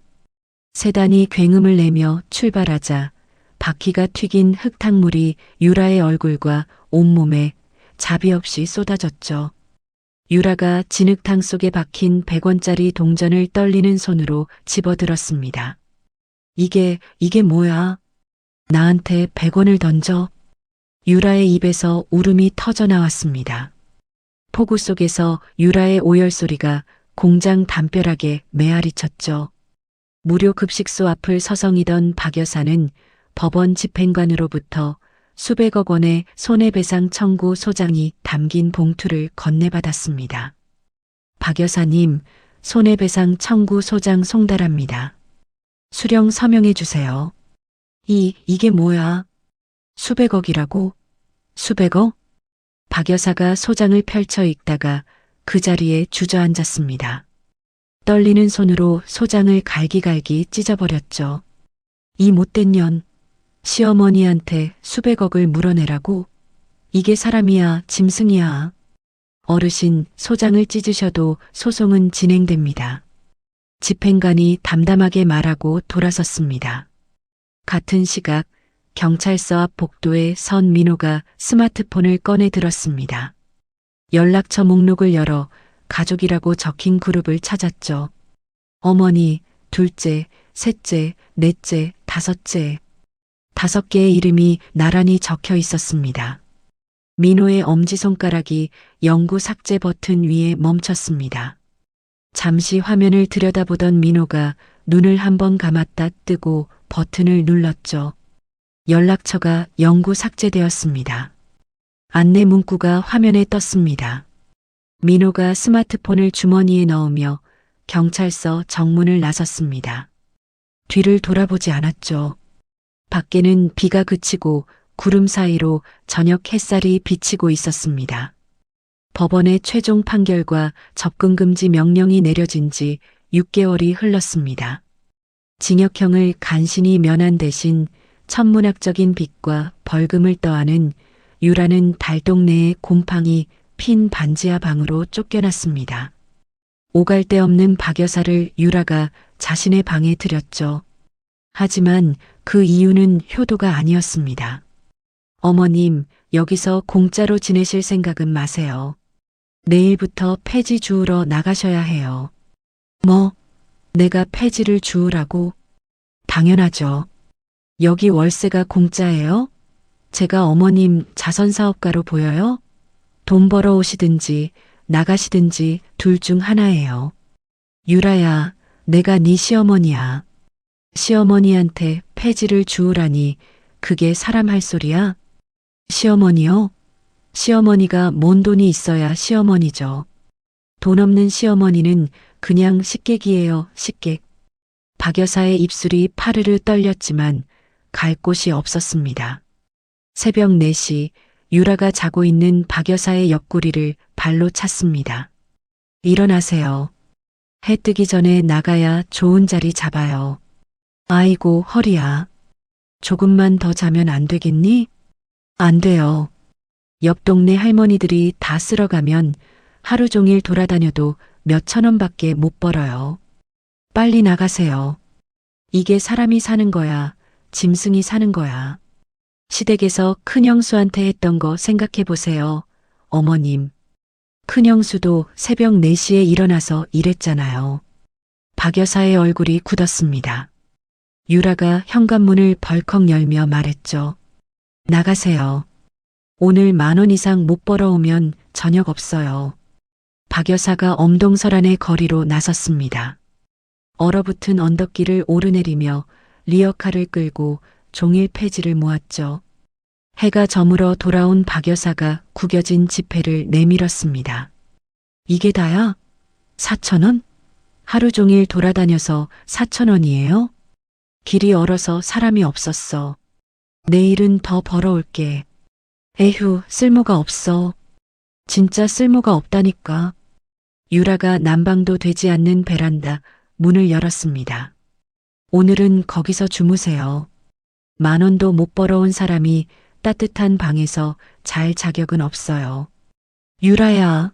세단이 굉음을 내며 출발하자 바퀴가 튀긴 흙탕물이 유라의 얼굴과 온몸에 자비 없이 쏟아졌죠. 유라가 진흙탕 속에 박힌 100원짜리 동전을 떨리는 손으로 집어들었습니다. 이게 뭐야? 나한테 100원을 던져? 유라의 입에서 울음이 터져 나왔습니다. 폭우 속에서 유라의 오열 소리가 공장 담벼락에 메아리쳤죠. 무료 급식소 앞을 서성이던 박 여사는 법원 집행관으로부터 수백억 원의 손해배상 청구 소장이 담긴 봉투를 건네받았습니다. 박 여사님, 손해배상 청구 소장 송달합니다. 수령 서명해 주세요. 이게 뭐야? 수백억이라고? 수백억? 박 여사가 소장을 펼쳐 읽다가 그 자리에 주저앉았습니다. 떨리는 손으로 소장을 갈기갈기 찢어버렸죠. 이 못된 년, 시어머니한테 수백억을 물어내라고? 이게 사람이야, 짐승이야. 어르신, 소장을 찢으셔도 소송은 진행됩니다. 집행관이 담담하게 말하고 돌아섰습니다. 같은 시각 경찰서 앞 복도에 선 민호가 스마트폰을 꺼내 들었습니다. 연락처 목록을 열어 가족이라고 적힌 그룹을 찾았죠. 어머니, 둘째, 셋째, 넷째, 다섯째. 5개의 이름이 나란히 적혀 있었습니다. 민호의 엄지손가락이 영구 삭제 버튼 위에 멈췄습니다. 잠시 화면을 들여다보던 민호가 눈을 한번 감았다 뜨고 버튼을 눌렀죠. 연락처가 영구 삭제되었습니다. 안내 문구가 화면에 떴습니다. 민호가 스마트폰을 주머니에 넣으며 경찰서 정문을 나섰습니다. 뒤를 돌아보지 않았죠. 밖에는 비가 그치고 구름 사이로 저녁 햇살이 비치고 있었습니다. 법원의 최종 판결과 접근금지 명령이 내려진 지 6개월이 흘렀습니다. 징역형을 간신히 면한 대신 천문학적인 빛과 벌금을 떠안은 유라는 달동네의 곰팡이 핀 반지하 방으로 쫓겨났습니다. 오갈 데 없는 박 여사를 유라가 자신의 방에 들였죠. 하지만 그 이유는 효도가 아니었습니다. 어머님, 여기서 공짜로 지내실 생각은 마세요. 내일부터 폐지 주우러 나가셔야 해요. 뭐, 내가 폐지를 주우라고? 당연하죠. 여기 월세가 공짜예요? 제가 어머님 자선사업가로 보여요? 돈 벌어 오시든지 나가시든지 둘 중 하나예요. 유라야, 내가 네 시어머니야. 시어머니한테 폐지를 주우라니 그게 사람 할 소리야? 시어머니요? 시어머니가 뭔 돈이 있어야 시어머니죠. 돈 없는 시어머니는 그냥 식객이에요, 식객. 박 여사의 입술이 파르르 떨렸지만 갈 곳이 없었습니다. 새벽 4시 유라가 자고 있는 박 여사의 옆구리를 발로 찼습니다. 일어나세요. 해 뜨기 전에 나가야 좋은 자리 잡아요. 아이고 허리야. 조금만 더 자면 안 되겠니? 안 돼요. 옆 동네 할머니들이 다 쓸어가면 하루 종일 돌아다녀도 몇천 원밖에 못 벌어요. 빨리 나가세요. 이게 사람이 사는 거야. 짐승이 사는 거야. 시댁에서 큰형수한테 했던 거 생각해 보세요. 어머님. 큰형수도 새벽 4시에 일어나서 일했잖아요. 박 여사의 얼굴이 굳었습니다. 유라가 현관문을 벌컥 열며 말했죠. 나가세요. 오늘 10,000원 이상 못 벌어오면 저녁 없어요. 박 여사가 엄동설안의 거리로 나섰습니다. 얼어붙은 언덕길을 오르내리며 리어카를 끌고 종일 폐지를 모았죠. 해가 저물어 돌아온 박 여사가 구겨진 지폐를 내밀었습니다. 이게 다야? 4,000원? 하루 종일 돌아다녀서 4,000원이에요? 길이 얼어서 사람이 없었어. 내일은 더 벌어올게. 에휴, 쓸모가 없어. 진짜 쓸모가 없다니까. 유라가 난방도 되지 않는 베란다 문을 열었습니다. 오늘은 거기서 주무세요. 10,000원도 못 벌어온 사람이 따뜻한 방에서 잘 자격은 없어요. 유라야,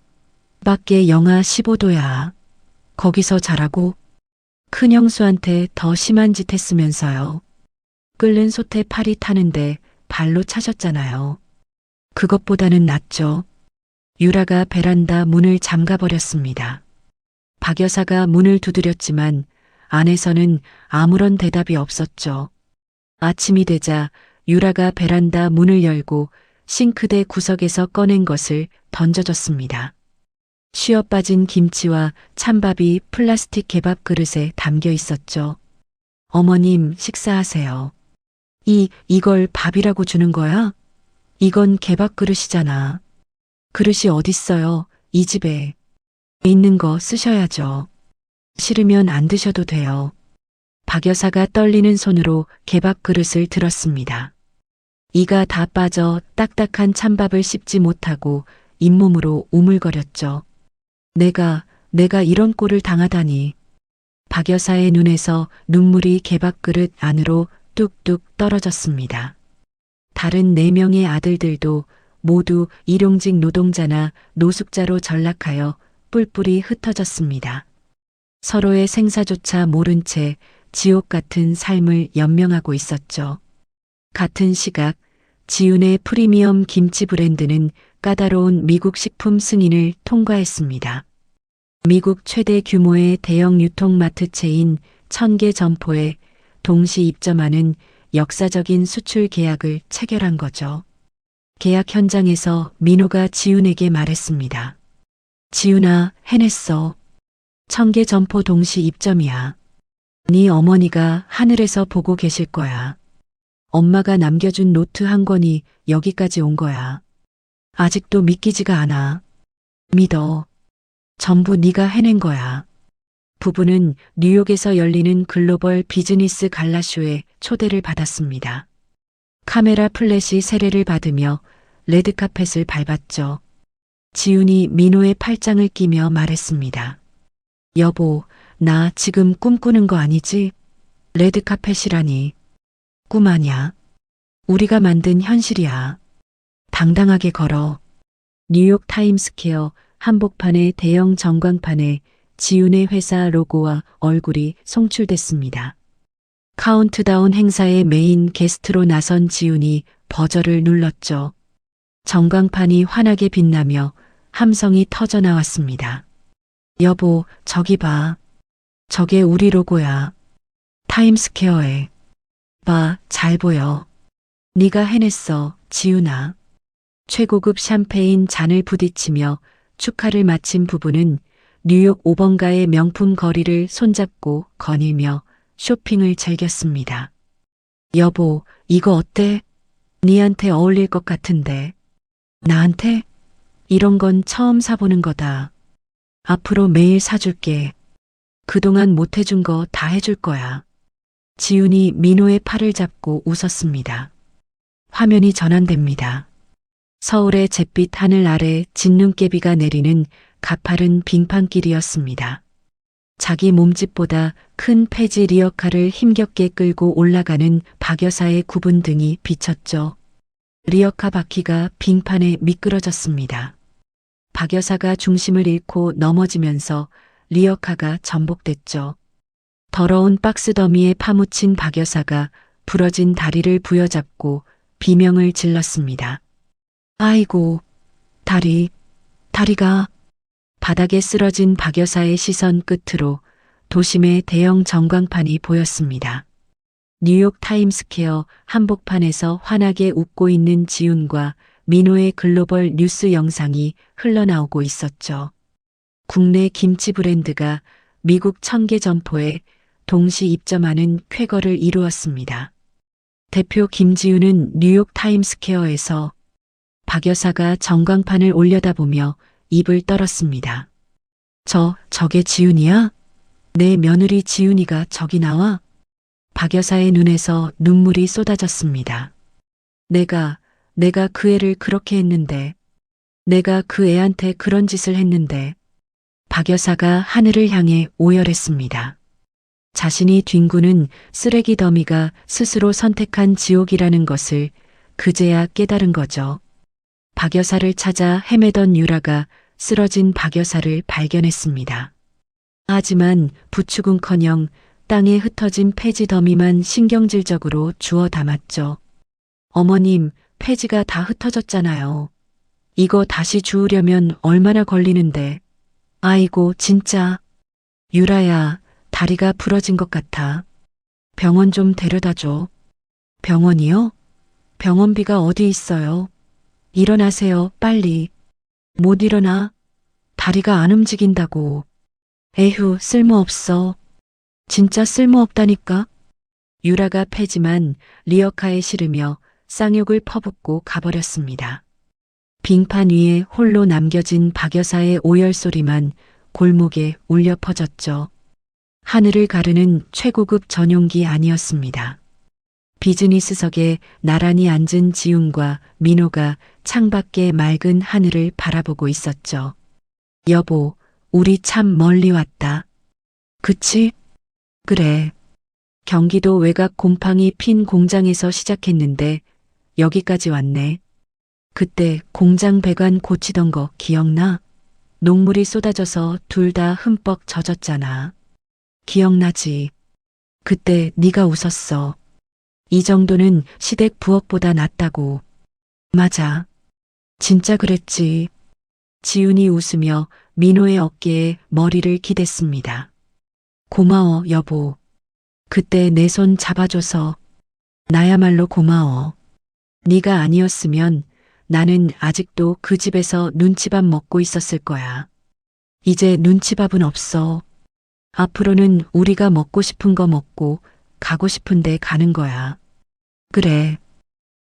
밖에 영하 15도야. 거기서 자라고? 큰형수한테 더 심한 짓 했으면서요. 끓는 솥에 팔이 타는데 발로 차셨잖아요. 그것보다는 낫죠. 유라가 베란다 문을 잠가버렸습니다. 박 여사가 문을 두드렸지만 안에서는 아무런 대답이 없었죠. 아침이 되자 유라가 베란다 문을 열고 싱크대 구석에서 꺼낸 것을 던져줬습니다. 쉬어빠진 김치와 찬밥이 플라스틱 개밥 그릇에 담겨 있었죠. 어머님, 식사하세요. 이걸 밥이라고 주는 거야? 이건 개밥 그릇이잖아. 그릇이 어딨어요? 이 집에. 있는 거 쓰셔야죠. 싫으면 안 드셔도 돼요. 박 여사가 떨리는 손으로 개밥 그릇을 들었습니다. 이가 다 빠져 딱딱한 찬밥을 씹지 못하고 잇몸으로 우물거렸죠. 내가 이런 꼴을 당하다니. 박 여사의 눈에서 눈물이 개밥 그릇 안으로 뚝뚝 떨어졌습니다. 다른 4명의 아들들도 모두 일용직 노동자나 노숙자로 전락하여 뿔뿔이 흩어졌습니다. 서로의 생사조차 모른 채 지옥 같은 삶을 연명하고 있었죠. 같은 시각 지윤의 프리미엄 김치 브랜드는 까다로운 미국 식품 승인을 통과했습니다. 미국 최대 규모의 대형 유통마트 체인 청계 점포에 동시 입점하는 역사적인 수출 계약을 체결한 거죠. 계약 현장에서 민호가 지훈에게 말했습니다. 지훈아, 해냈어. 청계 점포 동시 입점이야. 네 어머니가 하늘에서 보고 계실 거야. 엄마가 남겨준 노트 한 권이 여기까지 온 거야. 아직도 믿기지가 않아. 믿어. 전부 네가 해낸 거야. 부부는 뉴욕에서 열리는 글로벌 비즈니스 갈라쇼에 초대를 받았습니다. 카메라 플래시 세례를 받으며 레드카펫을 밟았죠. 지훈이 민호의 팔짱을 끼며 말했습니다. 여보, 나 지금 꿈꾸는 거 아니지? 레드카펫이라니. 꿈 아냐. 우리가 만든 현실이야. 당당하게 걸어. 뉴욕 타임스퀘어 한복판의 대형 전광판에 지훈의 회사 로고와 얼굴이 송출됐습니다. 카운트다운 행사의 메인 게스트로 나선 지훈이 버저를 눌렀죠. 전광판이 환하게 빛나며 함성이 터져 나왔습니다. 여보, 저기 봐. 저게 우리 로고야. 타임스퀘어에. 봐, 잘 보여. 네가 해냈어, 지훈아. 최고급 샴페인 잔을 부딪히며 축하를 마친 부부는 뉴욕 5번가의 명품 거리를 손잡고 거닐며 쇼핑을 즐겼습니다. 여보, 이거 어때? 니한테 어울릴 것 같은데. 나한테? 이런 건 처음 사보는 거다. 앞으로 매일 사줄게. 그동안 못 해준 거 다 해줄 거야. 지훈이 민호의 팔을 잡고 웃었습니다. 화면이 전환됩니다. 서울의 잿빛 하늘 아래 진눈깨비가 내리는 가파른 빙판길이었습니다. 자기 몸집보다 큰 폐지 리어카를 힘겹게 끌고 올라가는 박 여사의 굽은 등이 비쳤죠. 리어카 바퀴가 빙판에 미끄러졌습니다. 박 여사가 중심을 잃고 넘어지면서 리어카가 전복됐죠. 더러운 박스 더미에 파묻힌 박 여사가 부러진 다리를 부여잡고 비명을 질렀습니다. 아이고, 다리가. 바닥에 쓰러진 박 여사의 시선 끝으로 도심의 대형 전광판이 보였습니다. 뉴욕 타임스퀘어 한복판에서 환하게 웃고 있는 지훈과 민호의 글로벌 뉴스 영상이 흘러나오고 있었죠. 국내 김치 브랜드가 미국 청계 점포에 동시 입점하는 쾌거를 이루었습니다. 대표 김지훈은 뉴욕 타임스퀘어에서 박 여사가 전광판을 올려다보며 입을 떨었습니다. 저게 지훈이야? 내 며느리 지훈이가 저기 나와? 박 여사의 눈에서 눈물이 쏟아졌습니다. 내가 그 애를 그렇게 했는데, 내가 그 애한테 그런 짓을 했는데, 박 여사가 하늘을 향해 오열했습니다. 자신이 뒹구는 쓰레기 더미가 스스로 선택한 지옥이라는 것을 그제야 깨달은 거죠. 박 여사를 찾아 헤매던 유라가 쓰러진 박 여사를 발견했습니다. 하지만 부축은커녕 땅에 흩어진 폐지 더미만 신경질적으로 주워 담았죠. 어머님, 폐지가 다 흩어졌잖아요. 이거 다시 주우려면 얼마나 걸리는데. 아이고, 진짜. 유라야, 다리가 부러진 것 같아. 병원 좀 데려다줘. 병원이요? 병원비가 어디 있어요? 일어나세요, 빨리. 못 일어나. 다리가 안 움직인다고. 에휴, 쓸모없어. 진짜 쓸모없다니까. 유라가 패지만 리어카에 실으며 쌍욕을 퍼붓고 가버렸습니다. 빙판 위에 홀로 남겨진 박 여사의 오열 소리만 골목에 울려 퍼졌죠. 하늘을 가르는 최고급 전용기 아니었습니다. 비즈니스석에 나란히 앉은 지훈과 민호가 창밖의 맑은 하늘을 바라보고 있었죠. 여보, 우리 참 멀리 왔다. 그치? 그래. 경기도 외곽 곰팡이 핀 공장에서 시작했는데 여기까지 왔네. 그때 공장 배관 고치던 거 기억나? 녹물이 쏟아져서 둘 다 흠뻑 젖었잖아. 기억나지? 그때 네가 웃었어. 이 정도는 시댁 부엌보다 낫다고. 맞아. 진짜 그랬지. 지훈이 웃으며 민호의 어깨에 머리를 기댔습니다. 고마워, 여보. 그때 내 손 잡아줘서 나야말로 고마워. 네가 아니었으면 나는 아직도 그 집에서 눈치밥 먹고 있었을 거야. 이제 눈치밥은 없어. 앞으로는 우리가 먹고 싶은 거 먹고 가고 싶은데 가는 거야. 그래.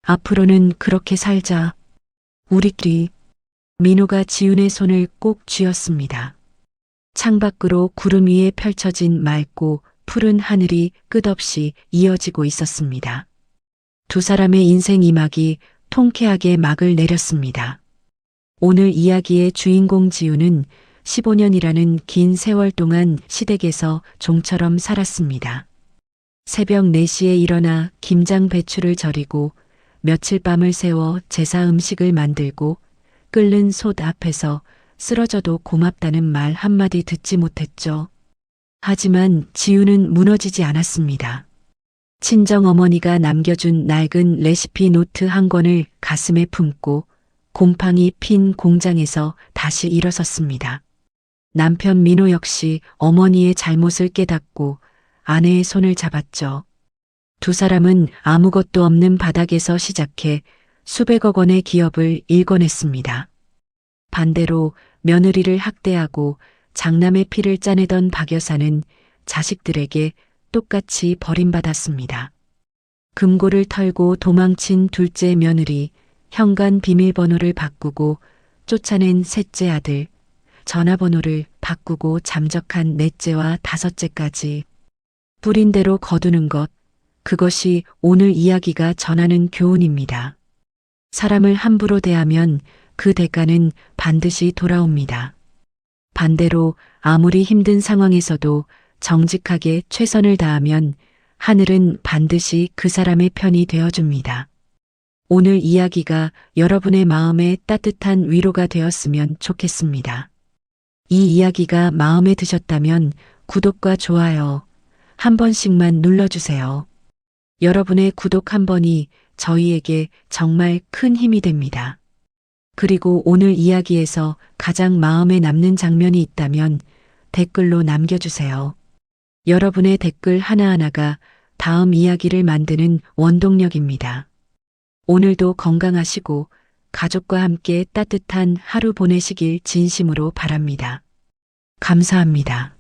앞으로는 그렇게 살자. 우리끼리. 민호가 지훈의 손을 꼭 쥐었습니다. 창밖으로 구름 위에 펼쳐진 맑고 푸른 하늘이 끝없이 이어지고 있었습니다. 두 사람의 인생 이막이 통쾌하게 막을 내렸습니다. 오늘 이야기의 주인공 지훈은 15년이라는 긴 세월 동안 시댁에서 종처럼 살았습니다. 새벽 4시에 일어나 김장 배추를 절이고 며칠 밤을 새워 제사 음식을 만들고 끓는 솥 앞에서 쓰러져도 고맙다는 말 한마디 듣지 못했죠. 하지만 지훈은 무너지지 않았습니다. 친정 어머니가 남겨준 낡은 레시피 노트 한 권을 가슴에 품고 곰팡이 핀 공장에서 다시 일어섰습니다. 남편 민호 역시 어머니의 잘못을 깨닫고 아내의 손을 잡았죠. 두 사람은 아무것도 없는 바닥에서 시작해 수백억 원의 기업을 일궈냈습니다. 반대로 며느리를 학대하고 장남의 피를 짜내던 박 여사는 자식들에게 똑같이 버림받았습니다. 금고를 털고 도망친 둘째 며느리, 현관 비밀번호를 바꾸고 쫓아낸 셋째 아들, 전화번호를 바꾸고 잠적한 넷째와 다섯째까지 뿌린 대로 거두는 것, 그것이 오늘 이야기가 전하는 교훈입니다. 사람을 함부로 대하면 그 대가는 반드시 돌아옵니다. 반대로 아무리 힘든 상황에서도 정직하게 최선을 다하면 하늘은 반드시 그 사람의 편이 되어줍니다. 오늘 이야기가 여러분의 마음에 따뜻한 위로가 되었으면 좋겠습니다. 이 이야기가 마음에 드셨다면 구독과 좋아요 한 번씩만 눌러주세요. 여러분의 구독 한 번이 저희에게 정말 큰 힘이 됩니다. 그리고 오늘 이야기에서 가장 마음에 남는 장면이 있다면 댓글로 남겨주세요. 여러분의 댓글 하나하나가 다음 이야기를 만드는 원동력입니다. 오늘도 건강하시고 가족과 함께 따뜻한 하루 보내시길 진심으로 바랍니다. 감사합니다.